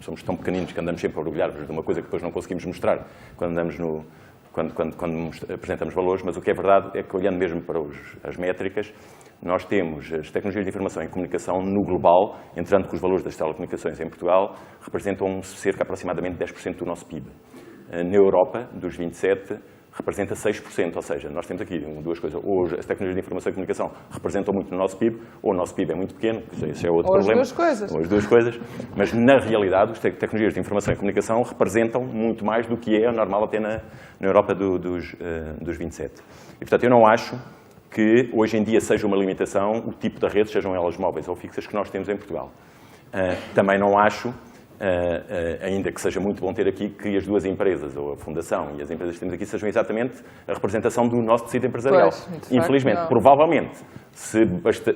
somos tão pequeninos que andamos sempre a orgulhar-nos de uma coisa que depois não conseguimos mostrar quando andamos quando apresentamos valores, mas o que é verdade é que, olhando mesmo para as métricas, nós temos as tecnologias de informação e comunicação no global, entrando com os valores das telecomunicações em Portugal, representam cerca aproximadamente 10% do nosso PIB. Na Europa, dos 27, representa 6%, ou seja, nós temos aqui 2 coisas. Ou as tecnologias de informação e comunicação representam muito no nosso PIB, ou o nosso PIB é muito pequeno, isso é outro problema. Ou as 2 coisas. Ou as 2 coisas. Mas, na realidade, as tecnologias de informação e comunicação representam muito mais do que é normal até na Europa dos 27. E, portanto, eu não acho que hoje em dia seja uma limitação o tipo de redes, sejam elas móveis ou fixas, que nós temos em Portugal. Também não acho, ainda que seja muito bom ter aqui, que as 2 empresas, ou a Fundação e as empresas que temos aqui, sejam exatamente a representação do nosso tecido empresarial. Pois, infelizmente, provavelmente, se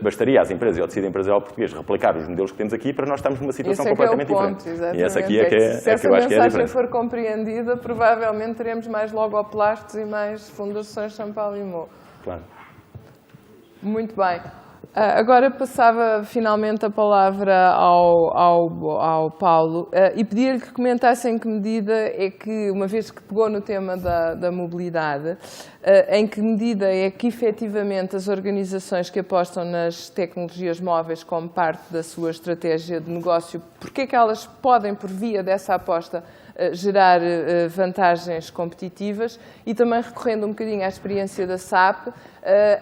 bastaria às empresas e ao tecido empresarial português replicar os modelos que temos aqui, para nós estamos numa situação completamente diferente. Exatamente. E essa aqui é que eu acho que é a Se essa mensagem diferença. for compreendida, provavelmente teremos mais logoplastos e mais fundações São Paulo e Mo. Claro. Muito bem. Agora passava finalmente a palavra ao Paulo e pedia-lhe que comentasse em que medida é que, uma vez que pegou no tema da mobilidade, em que medida é que efetivamente as organizações que apostam nas tecnologias móveis como parte da sua estratégia de negócio, porque é que elas podem, por via dessa aposta, gerar vantagens competitivas, e também recorrendo um bocadinho à experiência da SAP,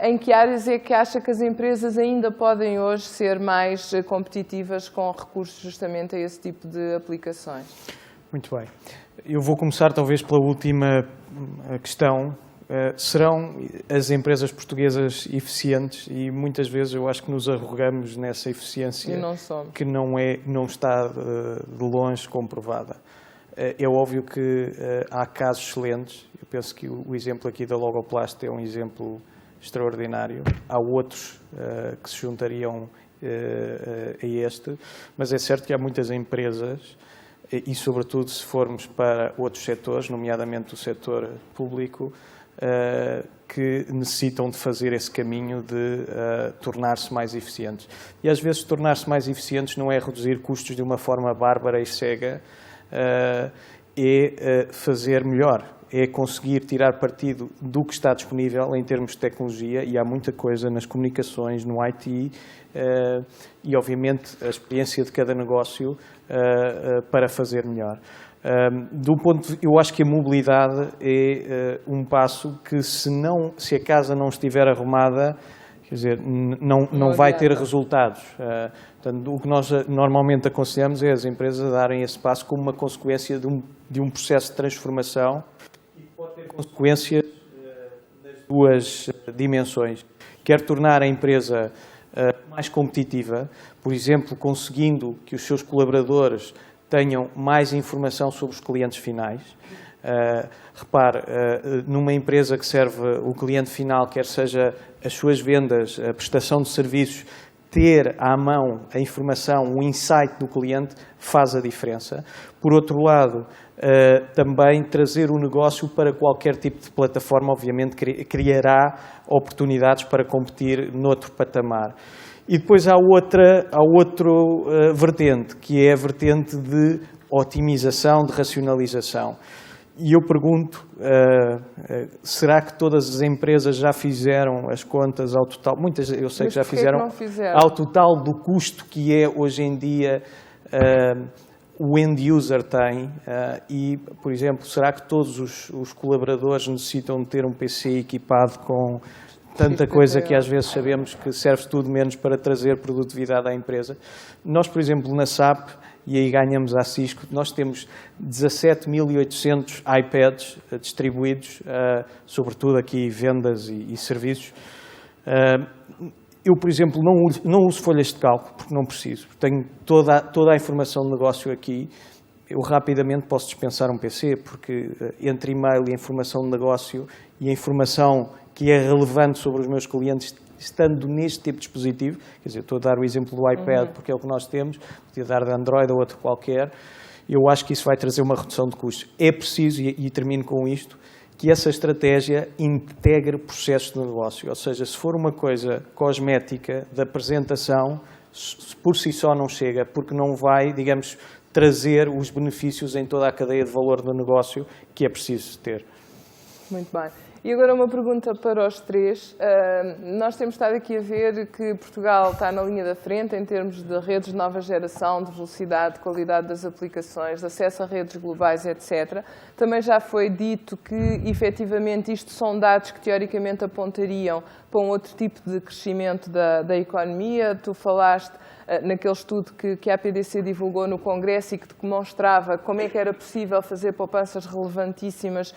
em que áreas é que acha que as empresas ainda podem hoje ser mais competitivas com recurso justamente a esse tipo de aplicações? Muito bem. Eu vou começar talvez pela última questão. Serão as empresas portuguesas eficientes? E muitas vezes eu acho que nos arrogamos nessa eficiência que não está de longe comprovada. É óbvio que há casos excelentes. Eu penso que o exemplo aqui da Logoplast é um exemplo extraordinário. Há outros que se juntariam a este, mas é certo que há muitas empresas, e sobretudo se formos para outros setores, nomeadamente o setor público, que necessitam de fazer esse caminho de tornar-se mais eficientes. E às vezes tornar-se mais eficientes não é reduzir custos de uma forma bárbara e cega, é fazer melhor, é conseguir tirar partido do que está disponível em termos de tecnologia, e há muita coisa nas comunicações, no IT, e obviamente a experiência de cada negócio para fazer melhor. Eu acho que a mobilidade é um passo que, se a casa não estiver arrumada, quer dizer, não vai ter resultados. Portanto, o que nós normalmente aconselhamos é as empresas darem esse passo como uma consequência de um processo de transformação, e pode ter consequências nas 2 dimensões. Quer tornar a empresa mais competitiva, por exemplo, conseguindo que os seus colaboradores tenham mais informação sobre os clientes finais. Repare, numa empresa que serve o cliente final, quer seja as suas vendas, a prestação de serviços, ter à mão a informação, o insight do cliente faz a diferença. Por outro lado, também trazer o negócio para qualquer tipo de plataforma, obviamente, criará oportunidades para competir noutro patamar. E depois há outra vertente, que é a vertente de otimização, de racionalização. E eu pergunto, será que todas as empresas já fizeram as contas ao total? Muitas, eu sei que já fizeram, ao total do custo que é hoje em dia o end user tem, e, por exemplo, será que todos os colaboradores necessitam de ter um PC equipado com tanta coisa que às vezes sabemos que serve tudo menos para trazer produtividade à empresa? Nós, por exemplo, na SAP, e aí ganhamos à Cisco, nós temos 17.800 iPads distribuídos, sobretudo aqui vendas e serviços. Eu, por exemplo, não uso folhas de cálculo, porque não preciso. Tenho toda a informação de negócio aqui. Eu rapidamente posso dispensar um PC, porque entre e-mail e informação de negócio e a informação que é relevante sobre os meus clientes, estando neste tipo de dispositivo, quer dizer, estou a dar o exemplo do iPad, porque é o que nós temos, podia dar de Android ou outro qualquer, eu acho que isso vai trazer uma redução de custos. É preciso, e termino com isto, que essa estratégia integre processos de negócio. Ou seja, se for uma coisa cosmética da apresentação, por si só não chega, porque não vai, digamos, trazer os benefícios em toda a cadeia de valor do negócio que é preciso ter. Muito bem. E agora uma pergunta para os três. Nós temos estado aqui a ver que Portugal está na linha da frente em termos de redes de nova geração, de velocidade, de qualidade das aplicações, de acesso a redes globais, etc. Também já foi dito que, efetivamente, isto são dados que, teoricamente, apontariam para um outro tipo de crescimento da economia. Tu falaste naquele estudo que a APDC divulgou no Congresso e que demonstrava como é que era possível fazer poupanças relevantíssimas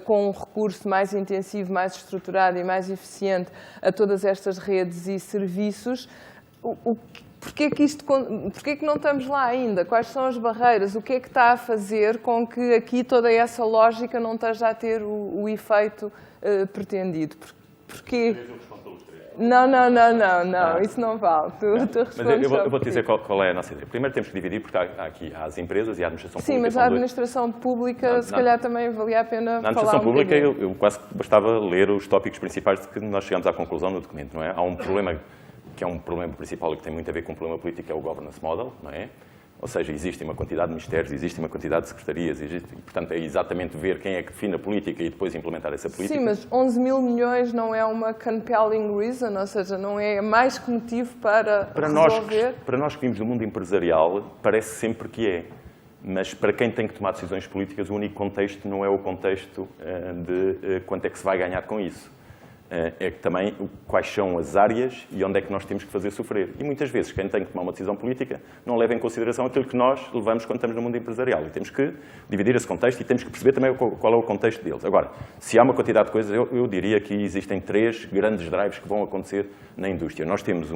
com um recurso mais intensivo, mais estruturado e mais eficiente a todas estas redes e serviços. Porquê que não estamos lá ainda? Quais são as barreiras? O que é que está a fazer com que aqui toda essa lógica não esteja a ter o efeito pretendido? Porquê? Não, isso não vale. Mas eu vou-te dizer qual é a nossa ideia. Primeiro temos que dividir, porque há as empresas e a administração pública. Sim, mas a administração pública, se calhar também valia a pena falar. Na administração pública, eu quase bastava ler os tópicos principais de que nós chegamos à conclusão no documento, não é? Há um problema que é um problema principal e que tem muito a ver com um problema político, que é o governance model, não é? Ou seja, existe uma quantidade de ministérios, existe uma quantidade de secretarias, e, portanto, é exatamente ver quem é que define a política e depois implementar essa política. Sim, mas 11 mil milhões não é uma compelling reason, ou seja, não é mais que motivo para resolver? Para nós que vimos do mundo empresarial, parece sempre que é. Mas para quem tem que tomar decisões políticas, o único contexto não é o contexto de quanto é que se vai ganhar com isso. É que também quais são as áreas e onde é que nós temos que fazer sofrer. E muitas vezes quem tem que tomar uma decisão política não leva em consideração aquilo que nós levamos quando estamos no mundo empresarial. E temos que dividir esse contexto e temos que perceber também qual é o contexto deles. Agora, se há uma quantidade de coisas, eu diria que existem 3 grandes drives que vão acontecer na indústria. Nós temos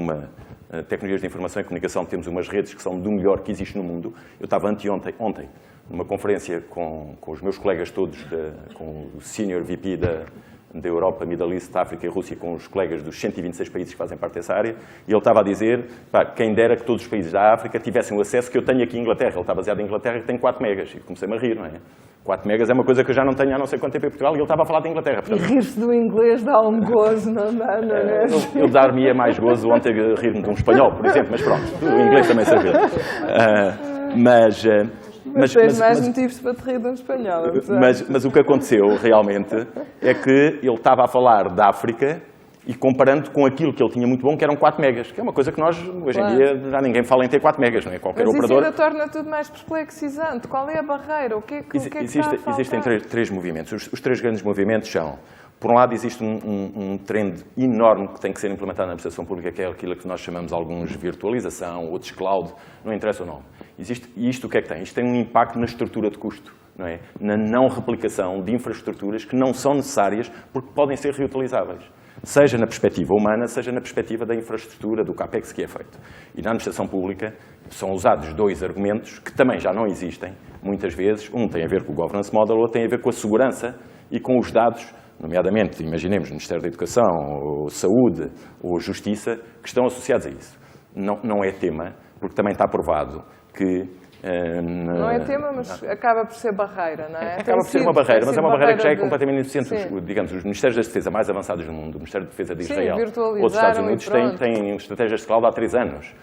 tecnologias de informação e comunicação, temos umas redes que são do melhor que existe no mundo. Eu estava ontem, numa conferência com os meus colegas todos, com o Senior VP da Europa, Middle East, África e Rússia, com os colegas dos 126 países que fazem parte dessa área, e ele estava a dizer, quem dera que todos os países da África tivessem o acesso que eu tenho aqui em Inglaterra. Ele está baseado em Inglaterra e tem 4 megas. E comecei-me a rir, não é? 4 megas é uma coisa que eu já não tenho há não sei quanto tempo em Portugal, e ele estava a falar de Inglaterra. Portanto, e rir-se do inglês dá um gozo, não dá, não é? Eu dar-me mais gozo ontem a rir-me de um espanhol, por exemplo, mas pronto, o inglês também serve. Mas tens mais motivos para te rir de um espanhol. Mas o que aconteceu realmente é que ele estava a falar da África e comparando com aquilo que ele tinha muito bom, que eram 4 megas, que é uma coisa que nós, hoje em dia, já ninguém fala em ter 4 megas, não é? Qualquer operador... Mas isso ainda torna tudo mais perplexizante. Qual é a barreira? O que é que está a faltar? Existem 3 movimentos. Os 3 grandes movimentos são... Por um lado, existe um trend enorme que tem que ser implementado na administração pública, que é aquilo que nós chamamos alguns virtualização, outros cloud, não interessa o nome. E isto o que é que tem? Isto tem um impacto na estrutura de custo, não é? Na não replicação de infraestruturas que não são necessárias porque podem ser reutilizáveis. Seja na perspectiva humana, seja na perspectiva da infraestrutura, do CAPEX que é feito. E na administração pública são usados 2 argumentos que também já não existem, muitas vezes. Um tem a ver com o governance model, outro tem a ver com a segurança e com os dados, nomeadamente, imaginemos, Ministério da Educação, ou Saúde, ou Justiça, que estão associados a isso. Não é tema, porque também está provado que... Não é tema, mas acaba por ser barreira, não é? Acaba por ser uma barreira, mas é uma barreira que já é completamente ineficiente. Digamos, os Ministérios da Defesa mais avançados do mundo, o Ministério da Defesa de Israel ou dos Estados Unidos, têm estratégias de cloud há 3 anos.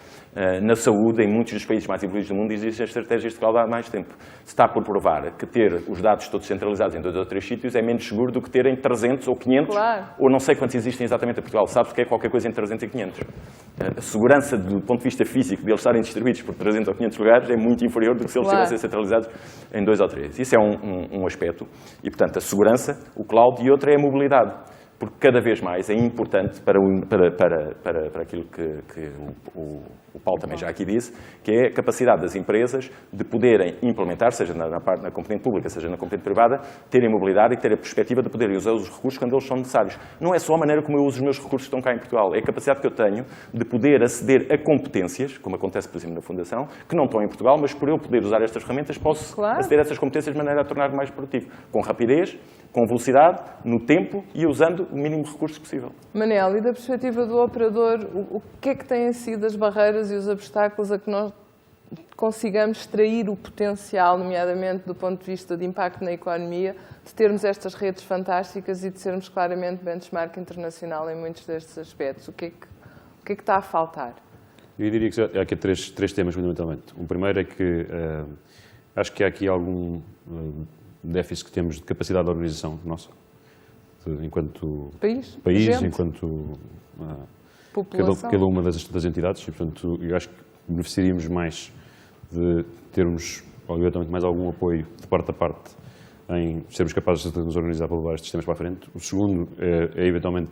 Na saúde, em muitos dos países mais evoluídos do mundo, existem estratégias de cloud há mais tempo. Se está por provar que ter os dados todos centralizados em 2 ou 3 sítios é menos seguro do que terem 300 ou 500, ou não sei quantos existem exatamente em Portugal. Sabe-se que é qualquer coisa entre 300 e 500. A segurança, do ponto de vista físico, de eles estarem distribuídos por 300 ou 500 lugares é muito inferior do que se eles estivessem centralizados em 2 ou 3. Isso é um aspecto. E, portanto, a segurança, o cloud, e outra é a mobilidade. porque cada vez mais é importante para aquilo que o Paulo também já aqui disse, que é a capacidade das empresas de poderem implementar, seja na componente pública, seja na componente privada, terem mobilidade e terem a perspectiva de poderem usar os recursos quando eles são necessários. Não é só a maneira como eu uso os meus recursos que estão cá em Portugal, é a capacidade que eu tenho de poder aceder a competências, como acontece, por exemplo, na Fundação, que não estão em Portugal, mas por eu poder usar estas ferramentas, posso aceder a essas competências de maneira a tornar-me mais produtivo, com rapidez, com velocidade, no tempo e usando o mínimo de recursos possível. Manel, e da perspectiva do operador, o que é que têm sido as barreiras e os obstáculos a que nós consigamos extrair o potencial, nomeadamente do ponto de vista de impacto na economia, de termos estas redes fantásticas e de sermos claramente benchmark internacional em muitos destes aspectos? O que é que está a faltar? Eu diria que há aqui três temas, fundamentalmente. O primeiro é que acho que há aqui algum déficit que temos de capacidade de organização nossa, enquanto país, enquanto cada uma das entidades. E, portanto, eu acho que beneficiaríamos mais de termos, obviamente, mais algum apoio de parte a parte em sermos capazes de nos organizar para levar estes sistemas para a frente. O segundo é eventualmente,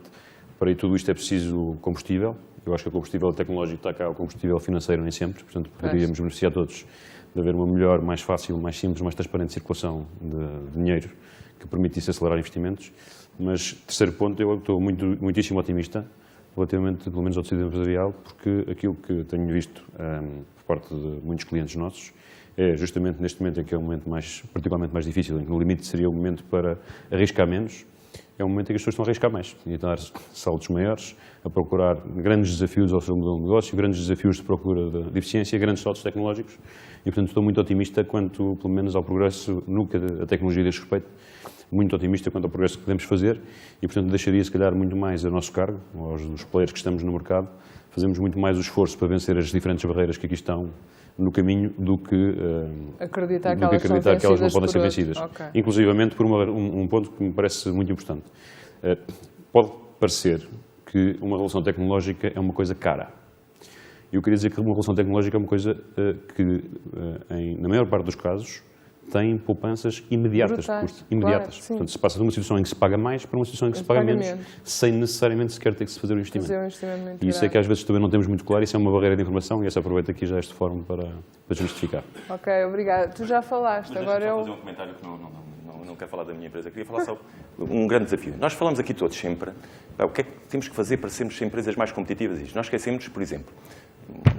para tudo isto é preciso combustível. Eu acho que o combustível tecnológico está cá, o combustível financeiro nem sempre, portanto, poderíamos beneficiar todos de haver uma melhor, mais fácil, mais simples, mais transparente circulação de dinheiro que permitisse acelerar investimentos. Mas, terceiro ponto, eu estou muitíssimo otimista relativamente, pelo menos, ao tecido empresarial, porque aquilo que tenho visto por parte de muitos clientes nossos é justamente neste momento em que é um momento particularmente mais difícil, em que no limite seria o momento para arriscar menos, é um momento em que as pessoas estão a arriscar mais, a dar saltos maiores, a procurar grandes desafios ao seu modelo de negócio, grandes desafios de procura de eficiência, grandes saltos tecnológicos e, portanto, estou muito otimista quanto, pelo menos, ao progresso no que a tecnologia diz respeito, muito otimista quanto ao progresso que podemos fazer e, portanto, deixaria, se calhar, muito mais a nosso cargo, aos dos players que estamos no mercado, fazemos muito mais o esforço para vencer as diferentes barreiras que aqui estão no caminho do que acreditar que elas não podem ser vencidas. Okay. Inclusivamente por um ponto que me parece muito importante. Pode parecer que uma revolução tecnológica é uma coisa cara. Eu queria dizer que uma revolução tecnológica é uma coisa que, na maior parte dos casos, tem poupanças imediatas de custo. Imediatas. Claro, portanto, se passa de uma situação em que se paga mais para uma situação em que se paga menos, sem necessariamente sequer ter que se fazer o investimento. E isso é que às vezes também não temos muito claro, isso é uma barreira de informação e essa aproveita aqui já este fórum para justificar. Ok, obrigada. Tu já falaste, mas agora eu... fazer um comentário que não quero falar da minha empresa, queria falar só um grande desafio. Nós falamos aqui todos sempre, o que é que temos que fazer para sermos empresas mais competitivas? Nós esquecemos, por exemplo,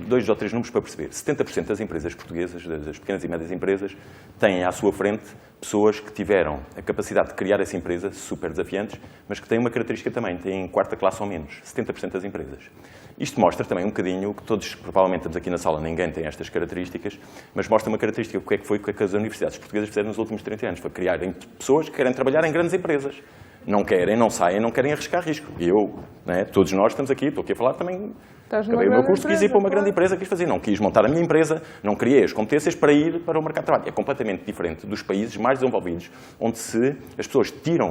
2 ou 3 números para perceber. 70% das empresas portuguesas, das pequenas e médias empresas, têm à sua frente pessoas que tiveram a capacidade de criar essa empresa, super desafiantes, mas que têm uma característica também, têm quarta classe ou menos, 70% das empresas. Isto mostra também um bocadinho, que todos, provavelmente estamos aqui na sala, ninguém tem estas características, mas mostra uma característica, o que é que as universidades portuguesas fizeram nos últimos 30 anos, foi criarem pessoas que querem trabalhar em grandes empresas. Não querem, não saem, não querem arriscar risco. E eu, todos nós estamos aqui, estou aqui a falar também, acabei o meu curso, quis ir para uma grande empresa, quis fazer, não quis montar a minha empresa, não criei as competências para ir para o mercado de trabalho. É completamente diferente dos países mais desenvolvidos, onde as pessoas tiram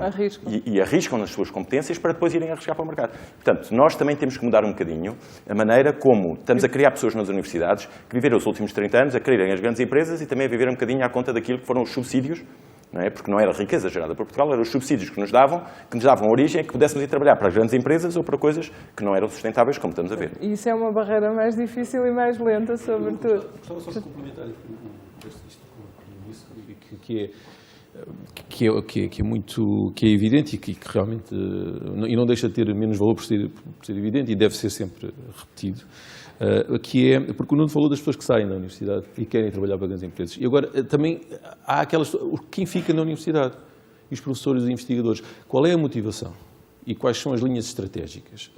e arriscam nas suas competências para depois irem arriscar para o mercado. Portanto, nós também temos que mudar um bocadinho a maneira como estamos a criar pessoas nas universidades que viveram os últimos 30 anos a quererem as grandes empresas e também a viver um bocadinho à conta daquilo que foram os subsídios. Não é? Porque não era riqueza gerada por Portugal, eram os subsídios que nos davam origem a que pudéssemos ir trabalhar para as grandes empresas ou para coisas que não eram sustentáveis, como estamos a ver. E isso é uma barreira mais difícil e mais lenta, sobretudo. Gostava só de complementar que é evidente e que realmente e não deixa de ter menos valor por ser evidente e deve ser sempre repetido. Que é, porque o Nuno falou das pessoas que saem da universidade e querem trabalhar para grandes empresas. E agora, também, há quem fica na universidade, e os professores e investigadores. Qual é a motivação? E quais são as linhas estratégicas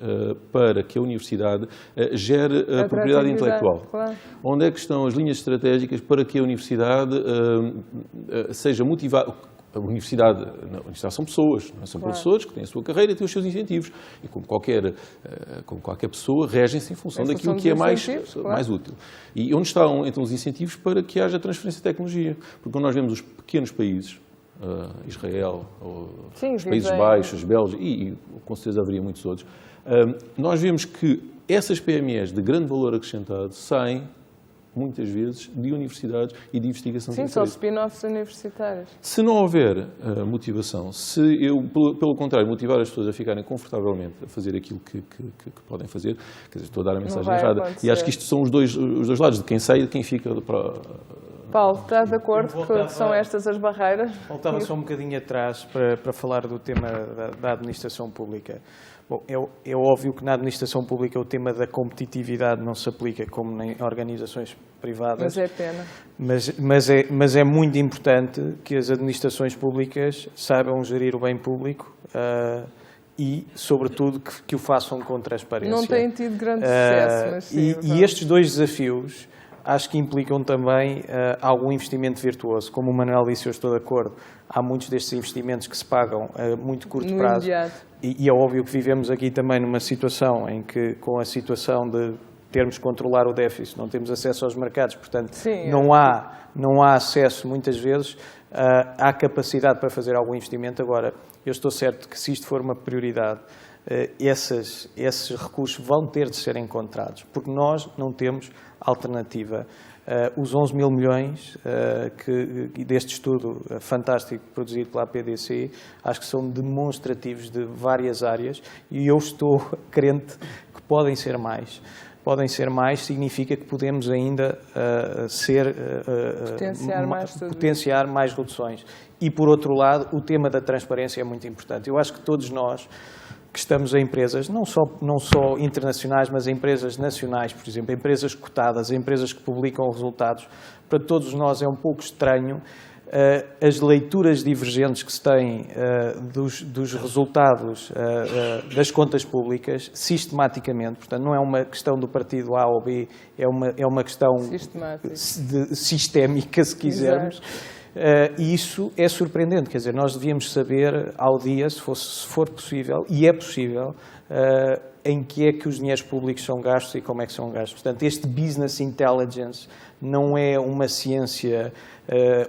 para que a universidade gere a propriedade intelectual? Claro. Onde é que estão as linhas estratégicas para que a universidade seja motivada? A universidade são pessoas, não são professores que têm a sua carreira e têm os seus incentivos. E como qualquer pessoa, regem-se em função daquilo que é mais útil. E onde estão, então, os incentivos para que haja transferência de tecnologia? Porque quando nós vemos os pequenos países, Israel, os Países Baixos, Bélgica, e com certeza haveria muitos outros, nós vemos que essas PMEs de grande valor acrescentado saem muitas vezes, de universidades e de investigação Sim, de são empresas. spin-offs universitários. Se não houver motivação, se eu, pelo contrário, motivar as pessoas a ficarem confortavelmente a fazer aquilo que podem fazer, quer dizer, estou a dar a mensagem vai errada. acontecer. E acho que isto são os dois lados, de quem sai e de quem fica para... Paulo, estás de acordo Eu voltava- que são estas as barreiras? Voltava só um bocadinho atrás para falar do tema da administração pública. Bom, é óbvio que na administração pública o tema da competitividade não se aplica como em organizações privadas. Mas é pena. Mas é muito importante que as administrações públicas saibam gerir o bem público e, sobretudo, que o façam com transparência. Não têm tido grande sucesso, mas sim. E estes dois desafios acho que implicam também algum investimento virtuoso. Como o Manuel disse, eu estou de acordo. Há muitos destes investimentos que se pagam a muito curto No prazo. imediato. E é óbvio que vivemos aqui também numa situação em que, com a situação de termos que controlar o déficit, não temos acesso aos mercados, portanto, Sim, não há acesso, muitas vezes, à capacidade para fazer algum investimento. Agora, eu estou certo que se isto for uma prioridade, esses recursos vão ter de ser encontrados, porque nós não temos alternativa. Os 11 mil milhões deste estudo fantástico produzido pela APDC, acho que são demonstrativos de várias áreas e eu estou crente que podem ser mais. Podem ser mais significa que podemos ainda potenciar mais reduções. E, por outro lado, o tema da transparência é muito importante. Eu acho que todos nós que estamos em empresas, não só internacionais, mas em empresas nacionais, por exemplo, empresas cotadas, empresas que publicam resultados, para todos nós é um pouco estranho as leituras divergentes que se têm dos resultados das contas públicas sistematicamente. Portanto, não é uma questão do partido A ou B, é uma questão sistémica, se quisermos. E isso é surpreendente, quer dizer, nós devíamos saber ao dia, se for possível, e é possível, em que é que os dinheiros públicos são gastos e como é que são gastos. Portanto, este business intelligence não é uma ciência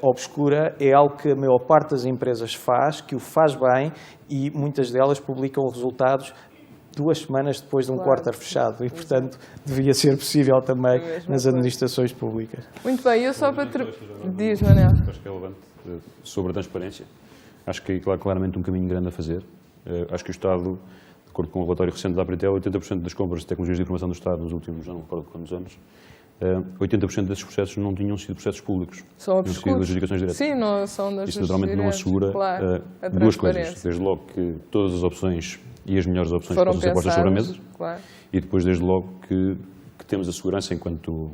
obscura, é algo que a maior parte das empresas faz, que o faz bem e muitas delas publicam resultados 2 semanas depois de um quarter fechado e, portanto, devia ser possível também nas administrações públicas. Muito bem, eu só para... Diz, Manel. Acho que é relevante sobre a transparência. Acho que há claramente um caminho grande a fazer. Acho que o Estado, de acordo com o relatório recente da Apritel, 80% das compras de tecnologias de informação do Estado nos últimos, já não recordo quantos anos, 80% desses processos não tinham sido processos públicos. São tinham sido adjudicações diretas. Sim, não são das Isso naturalmente não assegura duas coisas. Desde logo que todas as opções e as melhores opções possam ser postas sobre a mesa. Claro. E depois, desde logo, que temos a segurança enquanto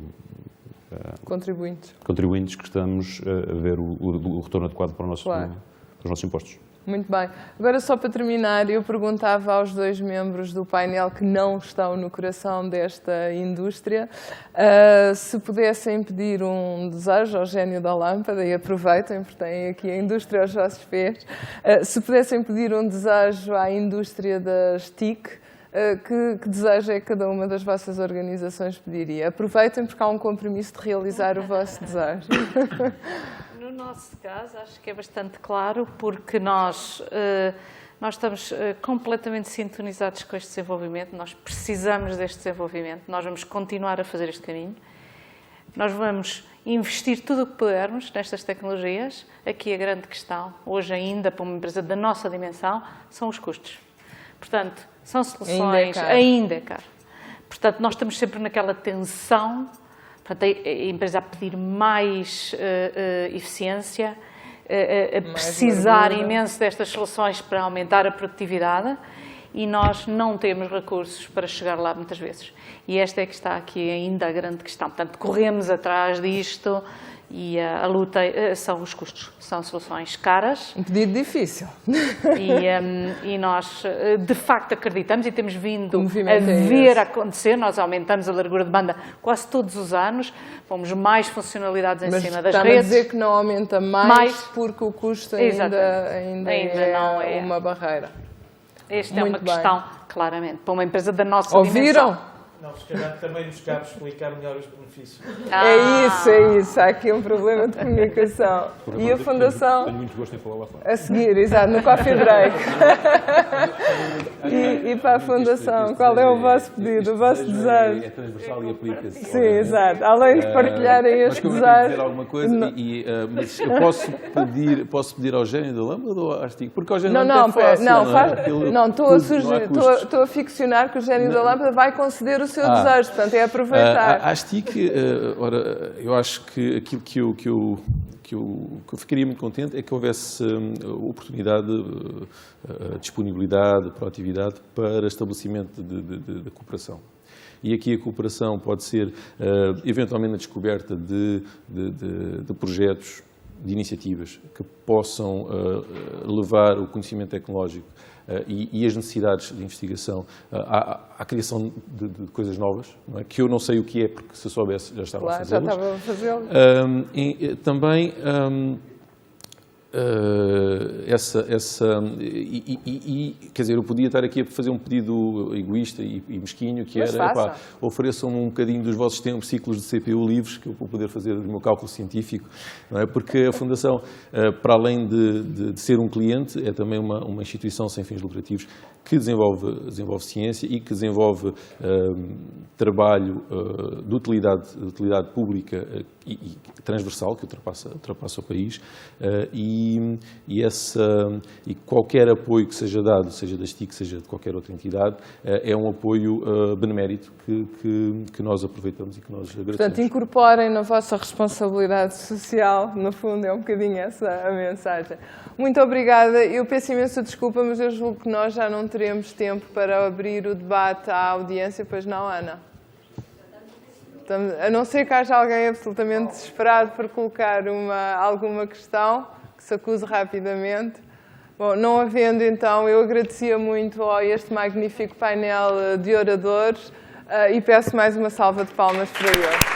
contribuintes que estamos a ver o retorno adequado para, para os nossos impostos. Muito bem. Agora, só para terminar, eu perguntava aos 2 membros do painel que não estão no coração desta indústria se pudessem pedir um desejo ao gênio da lâmpada, e aproveitem, porque têm aqui a indústria aos vossos pés, se pudessem pedir um desejo à indústria das TIC, que desejo é que cada uma das vossas organizações pediria? Aproveitem, porque há um compromisso de realizar o vosso desejo. No nosso caso, acho que é bastante claro, porque nós estamos completamente sintonizados com este desenvolvimento, nós precisamos deste desenvolvimento, nós vamos continuar a fazer este caminho, nós vamos investir tudo o que pudermos nestas tecnologias. Aqui a grande questão, hoje ainda para uma empresa da nossa dimensão, são os custos. Portanto, são soluções, ainda é caro. Portanto, nós estamos sempre naquela tensão. Portanto, a empresa a pedir mais eficiência, a precisar imenso destas soluções para aumentar a produtividade, e nós não temos recursos para chegar lá muitas vezes. E esta é que está aqui ainda a grande questão. Portanto, corremos atrás disto e a luta são os custos, são soluções caras. Um pedido difícil. E nós, de facto, acreditamos e temos vindo a ver acontecer. Nós aumentamos a largura de banda quase todos os anos, pomos mais funcionalidades em cima das redes. Mas está a dizer que não aumenta mais porque o custo ainda não é uma barreira. Esta é uma questão, claramente, para uma empresa da nossa dimensão. Ouviram? Não, se calhar também nos cabe explicar melhor os benefícios. É isso. Há aqui um problema de comunicação. E a Fundação... Tenho muito gosto em falar lá fora. A seguir, exato, no coffee break. E para a Fundação, qual é o vosso pedido, o vosso desejo? É transversal e aplica-se. Sim, exato. Além de partilharem Mas este como eu tenho que dizer desejo... alguma coisa, mas eu posso pedir ao Gênio da Lâmpada ou ao Artigo? Porque ao Gênio da Não, Lâmpada é fácil, estou a ficcionar que o Gênio da Lâmpada vai conceder o seu desejo, portanto é aproveitar. A Artigo, eu acho que aquilo que eu ficaria muito contente é que houvesse oportunidade, disponibilidade, proatividade para estabelecimento de cooperação. E aqui a cooperação pode ser, eventualmente, a descoberta de projetos, de iniciativas que possam levar o conhecimento tecnológico e as necessidades de investigação à criação de coisas novas, não é? Que eu não sei o que é, porque se soubesse já estava a fazê-las. Já estava a fazê-lo. Também quer dizer, eu podia estar aqui a fazer um pedido egoísta e mesquinho, que era, ofereçam-me um bocadinho dos vossos ciclos de CPU livres, que eu vou poder fazer o meu cálculo científico, não é? Porque a Fundação, para além de ser um cliente, é também uma instituição sem fins lucrativos que desenvolve ciência e que desenvolve trabalho de utilidade pública e transversal, que ultrapassa o país, e qualquer apoio que seja dado, seja da STIC, seja de qualquer outra entidade, é um apoio benemérito que nós aproveitamos e que nós agradecemos. Portanto, incorporem na vossa responsabilidade social, no fundo é um bocadinho essa a mensagem. Muito obrigada. Eu peço imensa desculpa, mas eu julgo que nós já não teremos tempo para abrir o debate à audiência, pois não, Ana? A não ser que haja alguém absolutamente desesperado por colocar alguma questão, que se acuse rapidamente. Bom, não havendo, então, eu agradecia muito a este magnífico painel de oradores e peço mais uma salva de palmas para eles.